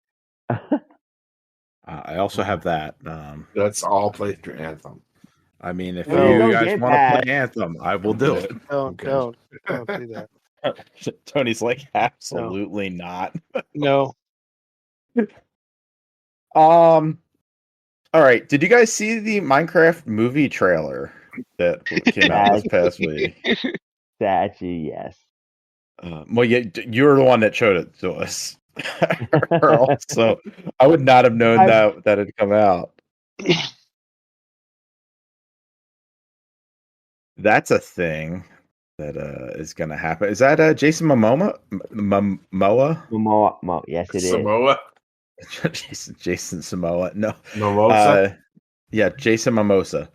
I also have that. That's all played through Anthem. I mean, if No. you It's on guys Game want to Pass. play Anthem, I will do it. Don't Okay. don't do that. Tony's like, absolutely not. No. All right. Did you guys see the Minecraft movie trailer that came out this past week? Actually, yes. Well, you're the one that showed it to us, Earl, so I would not have known that had come out. That's a thing that is going to happen. Is that Jason Momoa? Momoa, yes, it is. Samoa. Jason Samoa. No. Mimosa. Yeah, Jason Mimosa.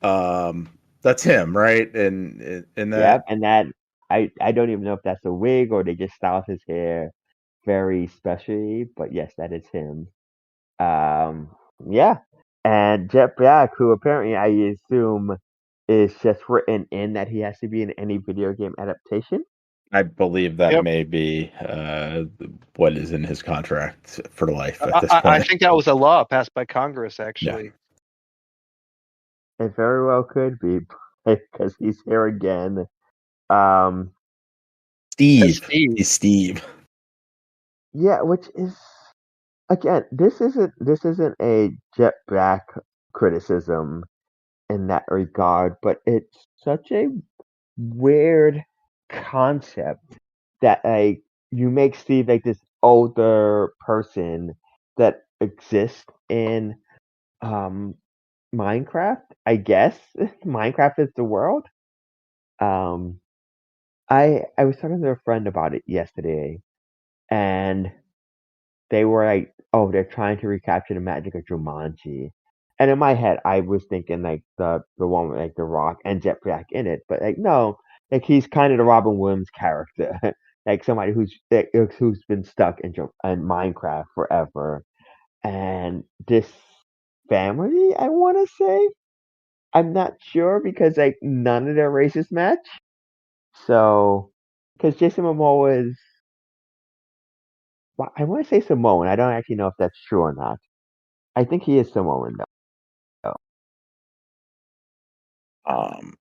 That's him, right? In that. Yep, and that I don't even know if that's a wig or they just styled his hair very specially, but yes, that is him. Yeah. And Jet Black, who apparently I assume is just written in that he has to be in any video game adaptation. I believe that Yep. may be what is in his contract for life at this I point. think that was a law passed by Congress, actually. It very well could be because he's here again. Um, Steve. Steve. He's Steve. yeah, which is again, this isn't a Jet Black criticism in that regard, but it's such a weird concept that like you make Steve like this older person that exists in Minecraft. I guess Minecraft is the world. Um, I was talking to a friend about it yesterday, and they were like, "Oh, they're trying to recapture the magic of Jumanji." And in my head, I was thinking like the one with like The Rock and Jet Black in it, but like no, like he's kind of the Robin Williams character, like somebody who's been stuck in Minecraft forever. And this family, I want to say, I'm not sure because like none of their races match. So, because Jason Momoa is, well, I want to say Samoan. I don't actually know if that's true or not. I think he is Samoan though. Um,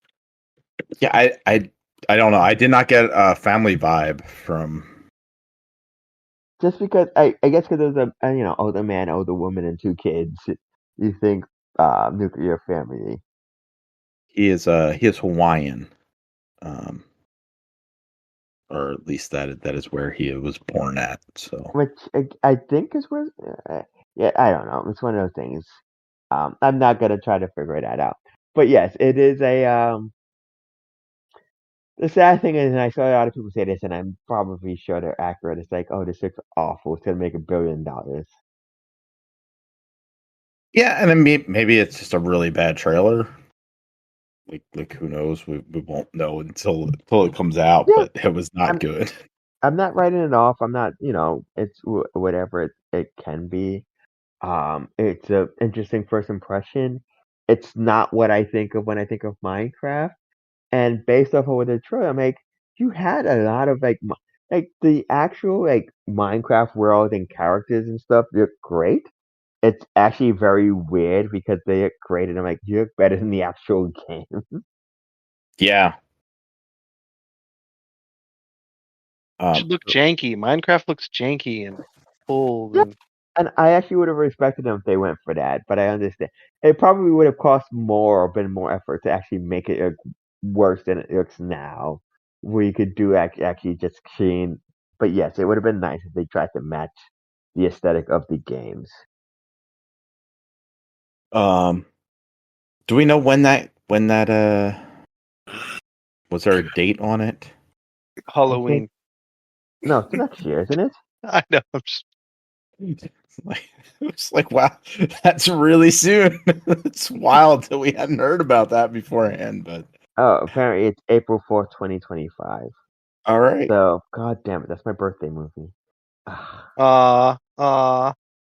yeah, I don't know. I did not get a family vibe from. Just because I guess because there's a older man, older woman, and two kids, you think nuclear family. He is Hawaiian, um, or at least that is where he was born at. So Which I think is where. Yeah, I don't know. It's one of those things. I'm not gonna try to figure that out. But yes, it is a. The sad thing is, and I saw a lot of people say this, and I'm probably sure they're accurate. It's like, oh, this looks awful. It's gonna make $1 billion. yeah, and then maybe it's just a really bad trailer. Like who knows? We won't know until it comes out. Yeah, But it was not good. I'm not writing it off. I'm not. It's whatever it can be. It's a interesting first impression. It's not what I think of when I think of Minecraft. And based off of what the trailer, I'm like, you had a lot of like the actual like Minecraft world and characters and stuff look great. It's actually very weird because they look great, and I'm like, you look better than the actual game. Yeah. It should look janky. Minecraft looks janky and old. Yeah. And And I actually would have respected them if they went for that, but I understand. It probably would have cost more or been more effort to actually make it look worse than it looks now, where you could do actually just clean. But yes, it would have been nice if they tried to match the aesthetic of the games. Do we know when that was there a date on it? Halloween. No, it's next year, isn't it? I know. I'm just, It's like wow, that's really soon. It's wild that we hadn't heard about that beforehand. But Oh, apparently it's April 4th, 2025. all right, So, god damn it, that's my birthday movie.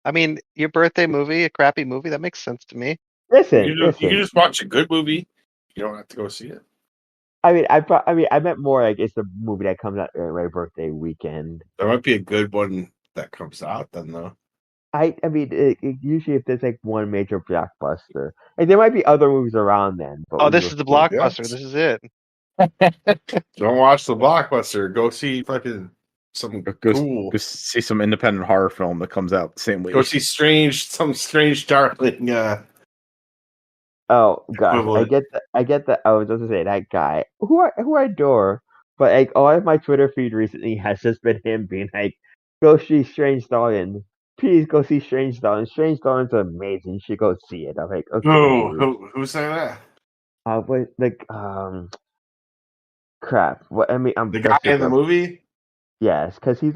I mean, your birthday movie, a crappy movie, that makes sense to me. Listen, You can just watch a good movie. You don't have to go see it. I mean, I meant more like it's the movie that comes out during my birthday weekend. There might be a good one that comes out then, though. I mean, usually if there's like one major blockbuster, like there might be other movies around then. But Oh, we this will is the see. blockbuster. Yes. This is it. Don't watch the blockbuster. Go see fucking some cool. go see some independent horror film that comes out the same week. Go see some strange darling. Oh gosh, Equivalent. I get that. I was just to say that guy who I adore, but like all of my Twitter feed recently has just been him being like, "Go see Strange Darling, please go see Strange Darling. Strange Darling's amazing. You should go see it." I'm like, okay, dude. Who's saying that? What like crap. What I mean, The guy in the movie? yes, because he's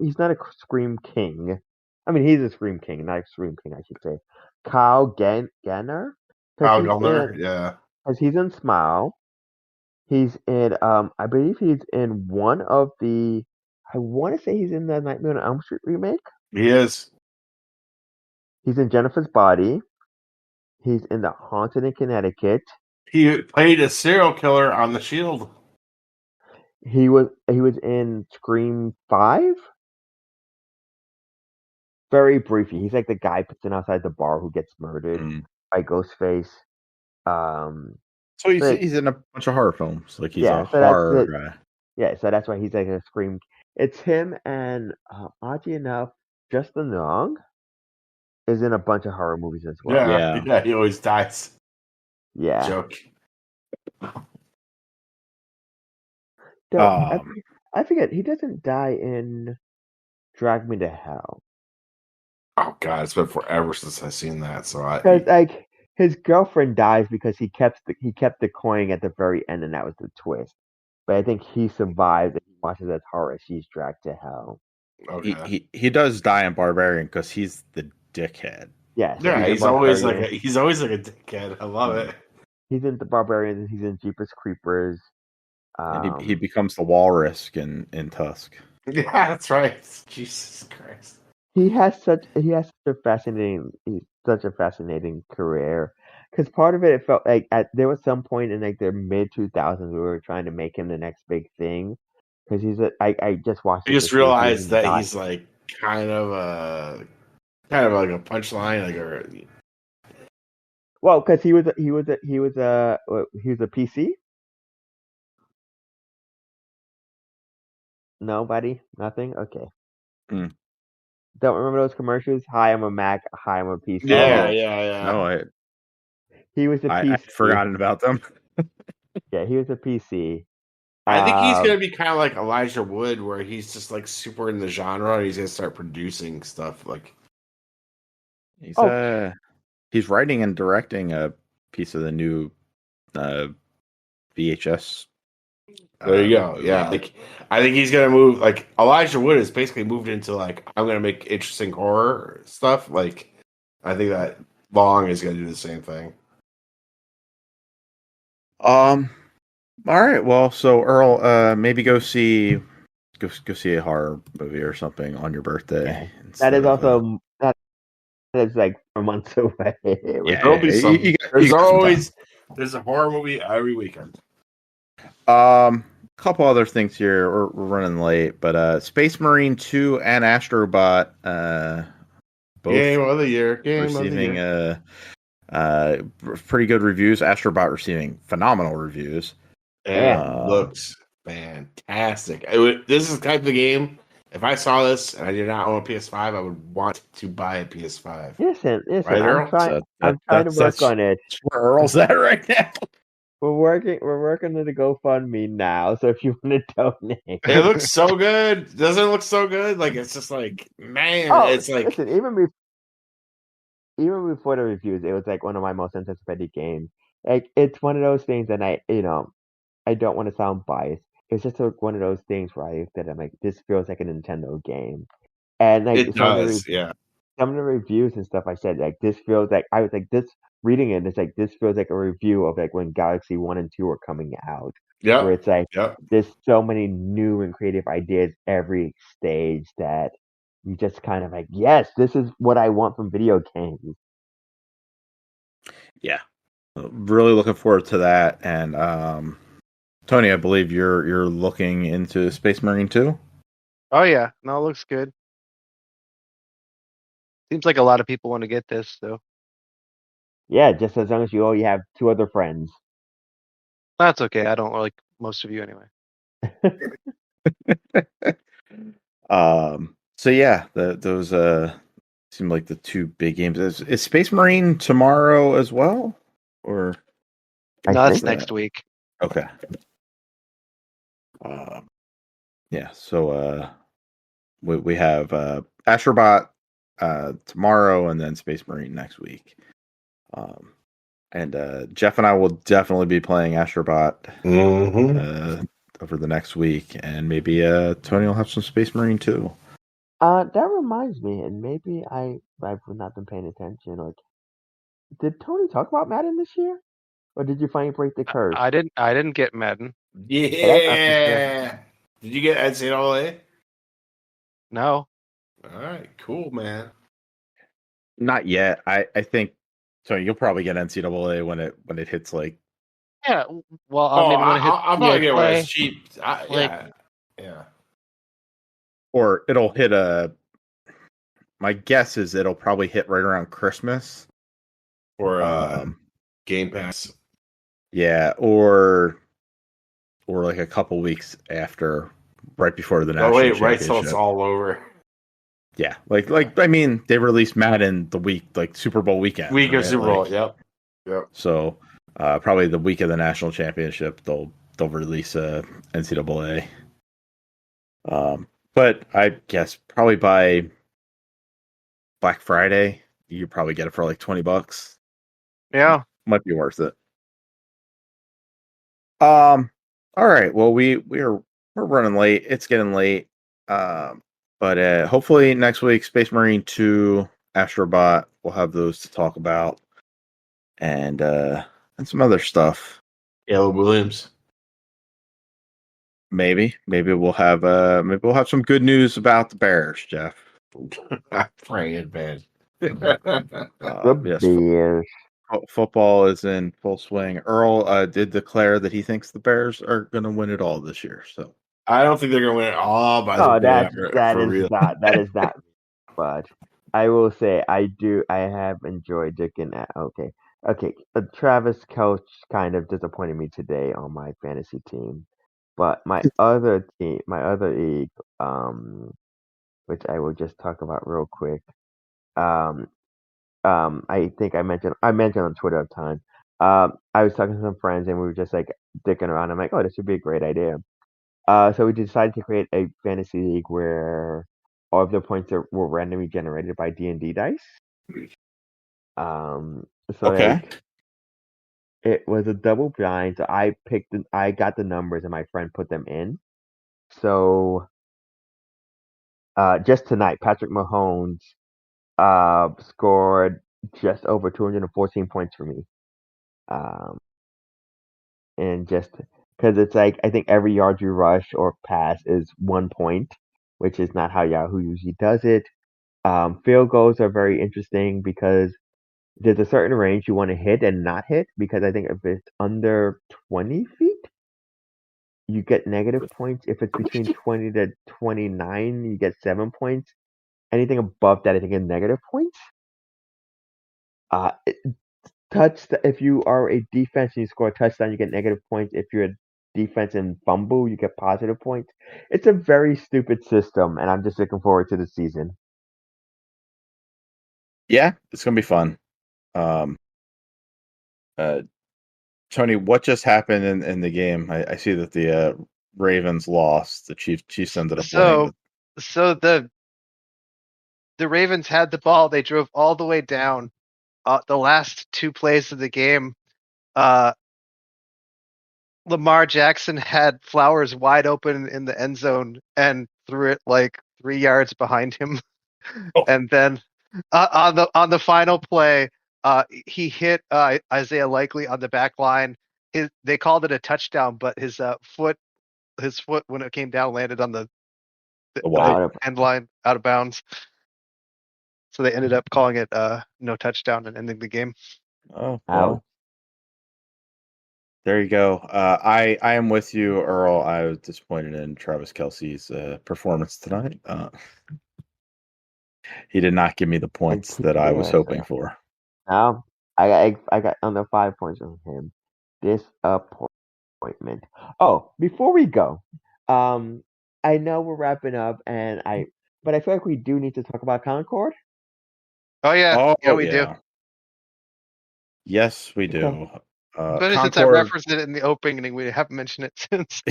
he's not a Scream King. I mean, he's a Scream King, not a Scream King, I should say. Kyle Ganner, Kyle Gallner? Yeah. because he's in Smile. He's in I believe he's in one of the. I want to say he's in the Nightmare on Elm Street remake. He is. He's in Jennifer's Body. He's in The Haunted in Connecticut. He played a serial killer on The Shield. He was in Scream 5. Very briefly. He's like the guy sitting outside the bar who gets murdered by Ghostface. So he's in a bunch of horror films. Like he's a so that's horror guy. Yeah, so that's why he's like a Scream. It's him and oddly enough, Justin Long is in a bunch of horror movies as well. Yeah, he always dies. Yeah. Joke. I forget, he doesn't die in Drag Me to Hell. Oh god, it's been forever since I've seen that. So Because like his girlfriend dies because he kept the coin at the very end, and that was the twist. But I think he survived and he watches as horror. She's dragged to hell. okay. He does die in Barbarian because he's the dickhead. Yeah, he's always like a dickhead. I love it. He's in the Barbarians. He's in Jeepers Creepers. And he becomes the walrus in Tusk. Yeah, that's right. Jesus Christ. He has such a fascinating career. Because part of it felt like there was some point in like the mid 2000s we were trying to make him the next big thing. Because I just watched. I just realized that he's like kind of like a punchline, well, because he was a PC. Nobody, nothing. Okay. Don't remember those commercials? Hi, I'm a Mac. Hi, I'm a PC. Yeah. No, he was a PC. I'd forgotten about them. Yeah, he was a PC. I think he's gonna be kind of like Elijah Wood, where he's just like super in the genre, and he's gonna start producing stuff. Like he's writing and directing a piece of the new VHS. There you go. Yeah, like I think he's gonna move. Like Elijah Wood has basically moved into like I'm gonna make interesting horror stuff. Like I think that Long is gonna do the same thing. All right. Well, so Earl, maybe go see a horror movie or something on your birthday. That is also that is like 4 months away. There'll be some. There's a horror movie every weekend. Couple other things here. We're running late, but Space Marine 2 and Astrobot, both Game of the year. receiving pretty good reviews. Astrobot receiving phenomenal reviews. It looks fantastic. This is the type of game. If I saw this and I did not own a PS5, I would want to buy a PS5. Listen. Right, I'm trying to work on it. Where Earl's at right now. We're working on the GoFundMe now. So if you want to donate, it looks so good. Doesn't it look so good? Like it's just like it's like listen, even before the reviews, it was like one of my most anticipated games. Like it's one of those things that I don't want to sound biased. It's just one of those things where I'm like, this feels like a Nintendo game, and like it does. Some of the reviews and stuff I said, like this feels like I was like this reading it. It's like this feels like a review of like when Galaxy 1 and 2 were coming out. Yeah, where it's like there's so many new and creative ideas every stage that you just kind of like, yes, this is what I want from video games. Yeah, really looking forward to that. And Tony, I believe you're looking into Space Marine 2. Oh yeah, no, it looks good. Seems like a lot of people want to get this, so. Yeah, just as long as you have 2 other friends. That's okay. I don't like most of you anyway. So yeah, those seem like the 2 big games. Is Space Marine tomorrow as well, or no? That's next week. Okay. Yeah. So we have Astrobot tomorrow, and then Space Marine next week. And Jeff and I will definitely be playing Astrobot over the next week, and maybe Tony will have some Space Marine too. That reminds me, and maybe I've not been paying attention. Like, did Tony talk about Madden this year, or did you finally break the curse? I didn't get Madden. Yeah. Did you get NCAA? No. All right, cool, man. Not yet. I think so. You'll probably get NCAA when it hits like, Yeah. Well, maybe when it hits I'll EA probably get one Play. that's cheap. Like- Yeah. or it'll hit my guess is it'll probably hit right around Christmas. Or Um, Game Pass. yeah, or like a couple weeks after, right before the national Oh wait, championship. right till it's all over. Yeah, like I mean, they released Madden the week like Super Bowl weekend. Week of right? Super Bowl. Like, Yep. So probably the week of the national championship, they'll release a NCAA. But I guess probably by Black Friday, you probably get it for like $20. Yeah. Might be worth it. All right. Well, we're running late. It's getting late. But hopefully next week, Space Marine 2, Astrobot, we'll have those to talk about, and some other stuff. Yellow Williams. Maybe we'll have some good news about the Bears, Jeff. I'm praying, man. The Yes, Bears. football is in full swing. Earl did declare that he thinks the Bears are going to win it all this year. So I don't think they're going to win it all by No, the that for is real. not that is not. But I will say I have enjoyed looking at. Okay. Travis Coach kind of disappointed me today on my fantasy team, but my other league, which I will just talk about real quick. Um, I think I mentioned on Twitter at the time. I was talking to some friends and we were just like dicking around. I'm like, oh, this would be a great idea. So we decided to create a fantasy league where all of the points were randomly generated by D&D dice. Um, so okay. like it was a double blind. So I got the numbers and my friend put them in. So just tonight, Patrick Mahomes scored just over 214 points for me. And just because it's like I think every yard you rush or pass is 1 point, which is not how Yahoo usually does it. Field goals are very interesting because there's a certain range you want to hit and not hit, because I think if it's under 20 feet, you get negative points. If it's between 20 to 29, you get 7 points. Anything above that, I think, is negative points. If you are a defense and you score a touchdown, you get negative points. If you're a defense and fumble, you get positive points. It's a very stupid system, and I'm just looking forward to the season. Yeah, it's gonna be fun. Tony, what just happened in the game? I see that the Ravens lost. The Chiefs ended up winning. So the Ravens had the ball. They drove all the way down. The last two plays of the game, Lamar Jackson had Flowers wide open in the end zone and threw it like 3 yards behind him. Oh. And then on the final play, he hit Isaiah Likely on the back line. They called it a touchdown, but his foot when it came down landed on the end line out of bounds. So they ended up calling it no touchdown and ending the game. Oh, well. There you go. I am with you, Earl. I was disappointed in Travis Kelce's performance tonight. He did not give me the points that I was hoping for. Now, I got under 5 points on him. Disappointment. Oh, before we go, I know we're wrapping up, but I feel like we do need to talk about Concord. Oh yeah, we do. Yes, we do. But since I referenced it in the opening, we haven't mentioned it since.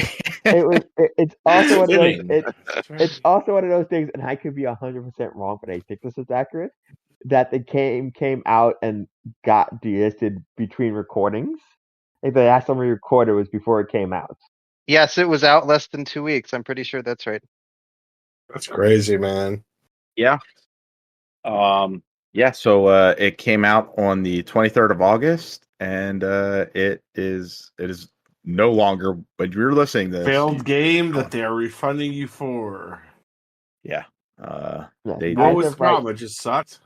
It's also one of those. It's also one of those things, and I could be 100% wrong, but I think this is accurate. That the game came out and got delisted between recordings. Like the last time we recorded was before it came out. Yes, it was out less than 2 weeks. I'm pretty sure that's right. That's crazy, man. Yeah. Yeah, so it came out on the 23rd of August, and it is no longer, when you're listening to this, failed game that they are refunding you for. Yeah. What was the problem? It just sucked?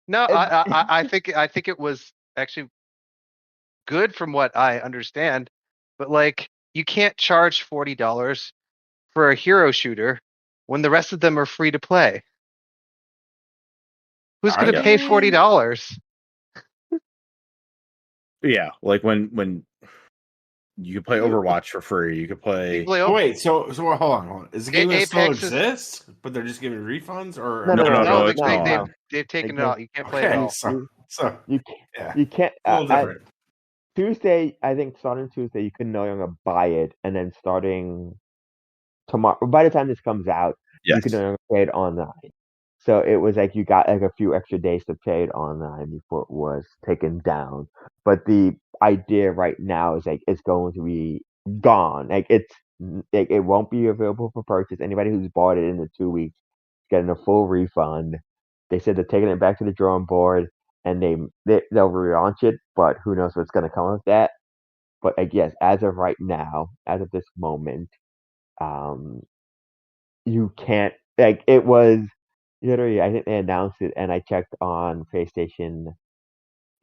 No, I think it was actually good from what I understand, but like you can't charge $40 for a hero shooter when the rest of them are free to play. Who's Are going to pay $40? Yeah, like when you could play Overwatch for free, you could You play. play Oh, wait, so hold on. Is the game that still Apex is exists, but they're just giving refunds, or No, am no, I- no, No, no, it's gone. they've taken it Okay. out. You can't play it Okay, all. so You yeah, you can't. a little different. Tuesday, I think starting Tuesday, you can no longer buy it, and then starting tomorrow, by the time this comes out, you can no Yes. longer play it online. So it was like you got like a few extra days to play it online before it was taken down. But the idea right now is like it's going to be gone. Like it won't be available for purchase. Anybody who's bought it in the 2 weeks is getting a full refund. They said they're taking it back to the drawing board and they'll relaunch it, but who knows what's going to come of that. But like, yes, as of right now, as of this moment, um, you can't like it was literally. I think they announced it, and I checked on PlayStation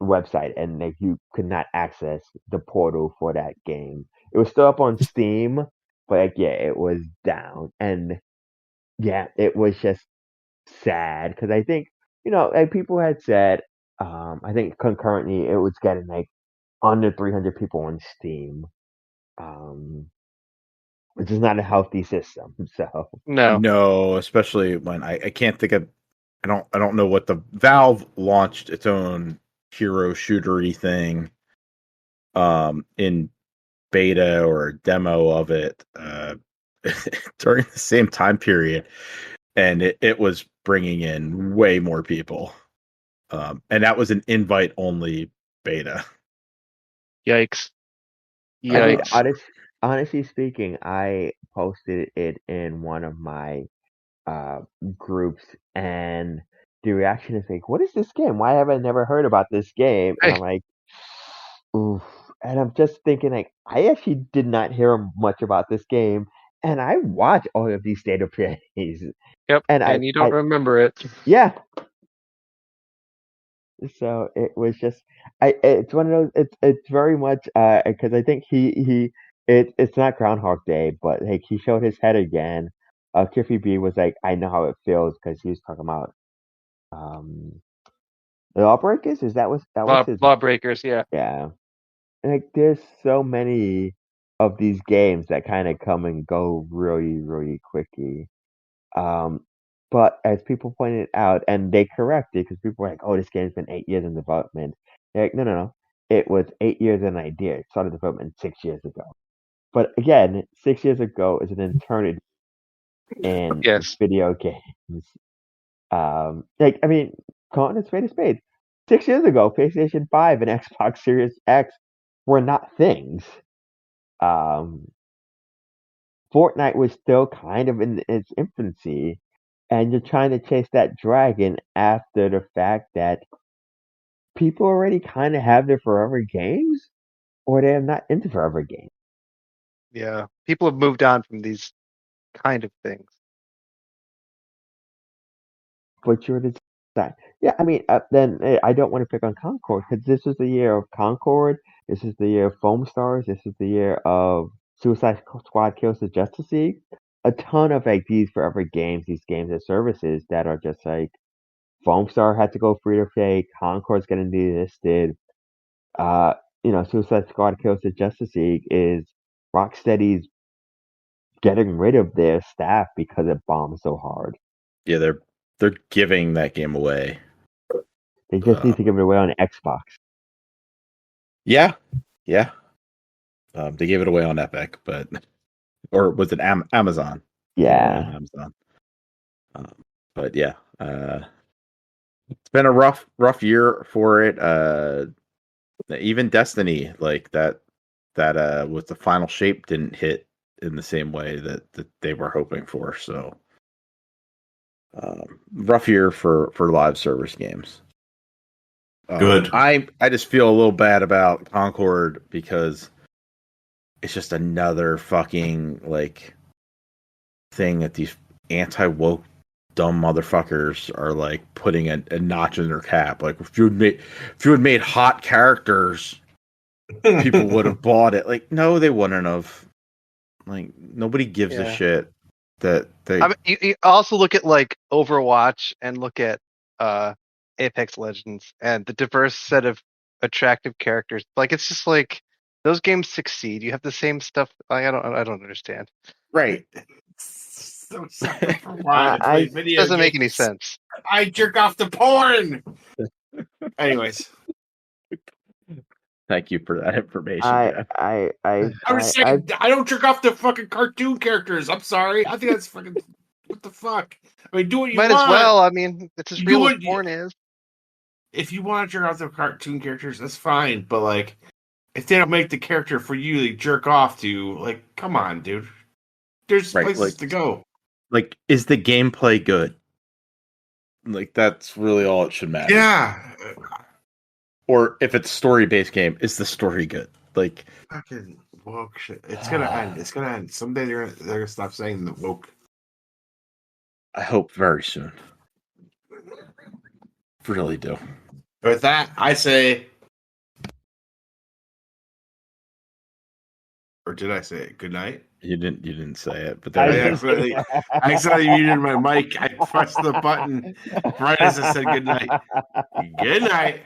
website, and like you could not access the portal for that game. It was still up on Steam, but like yeah, it was down, and yeah, it was just sad because I think like people had said, I think concurrently it was getting like under 300 people on Steam, um, which is not a healthy system. So No, No, especially when I can't think of. I don't know what the Valve launched its own hero shootery thing in beta or a demo of it during the same time period, and it was bringing in way more people, and that was an invite only beta. yikes, I mean, yikes. honestly speaking, I posted it in one of my uh groups, and the reaction is like, "What is this game? Why have I never heard about this game?" And Hey, I'm like, "Oof." And I'm just thinking, like, I actually did not hear much about this game, and I watch all of these state of plays, yep, and and you don't remember it. yeah. So it was just, it's one of those. It's very much because I think it's not Groundhog Day, but like he showed his head again. Kiffy B was like, I know how it feels because he was talking about um the Lawbreakers. That was his Lawbreakers, yeah. yeah. Like there's so many of these games that kind of come and go really really quickly. Um, but as people pointed out, and they corrected because people were like, "Oh, this game's been 8 years in development." They're like, no, no, no. It was 8 years in idea. It started development 6 years ago. But again, 6 years ago is an eternity in Yes, video games. Like I mean, calling it spade a spade. 6 years ago, PlayStation 5 and Xbox Series X were not things. Um, Fortnite was still kind of in its infancy, and you're trying to chase that dragon after the fact that people already kind of have their forever games, or they're not into forever games. yeah. People have moved on from these kind of things. But you're the design. Yeah, I mean, then I don't want to pick on Concord because this is the year of Concord. This is the year of Foam Stars. This is the year of Suicide Squad Kills the Justice League. A ton of like these forever games, these games as services that are just like Foam Star had to go free to play. Concord's getting delisted. Uh, Suicide Squad Kills the Justice League is Rocksteady's getting rid of their staff because it bombed so hard. Yeah, they're giving that game away. They just need to give it away on Xbox. Yeah, yeah. They gave it away on Epic, but or was it Amazon? They gave it away Yeah. on Amazon. But yeah, it's been a rough year for it. Even Destiny, like that with the final shape didn't hit in the same way that they were hoping for. So rough year for live service games. Good. I just feel a little bad about Concord because it's just another fucking like thing that these anti woke dumb motherfuckers are like putting a notch in their cap. Like if you had made hot characters, people would have bought it. Like no, they wouldn't have. Like nobody gives a Yeah. shit that they. I mean, you also look at like Overwatch and look at Apex Legends and the diverse set of attractive characters. Like it's just like those games succeed. You have the same stuff. I don't understand. Right. So separate from why I I play video Doesn't make any games. sense. I jerk off to porn. Anyways, Thank you for that information. Jeff. I was saying I don't jerk off to fucking cartoon characters. I'm sorry. I think that's fucking what the fuck. I mean, do what you Might want. as well. I mean, it's as You real as would- porn is. If you want to jerk off to cartoon characters, that's fine. But like, if they don't make the character for you to jerk off to, like, come on, dude. There's Right, places like- to go. Like, is the gameplay good? Like, that's really all it should matter. Yeah. Or if it's story-based game, is the story good? Like, Fucking woke shit. It's gonna end. It's gonna end. Someday they're gonna stop saying the woke. I hope very soon. Really do. With that, I say, or did I say it? Good night. You didn't say it, but I there you accidentally- I accidentally muted my mic. I pressed the button right as I said good night. Good night.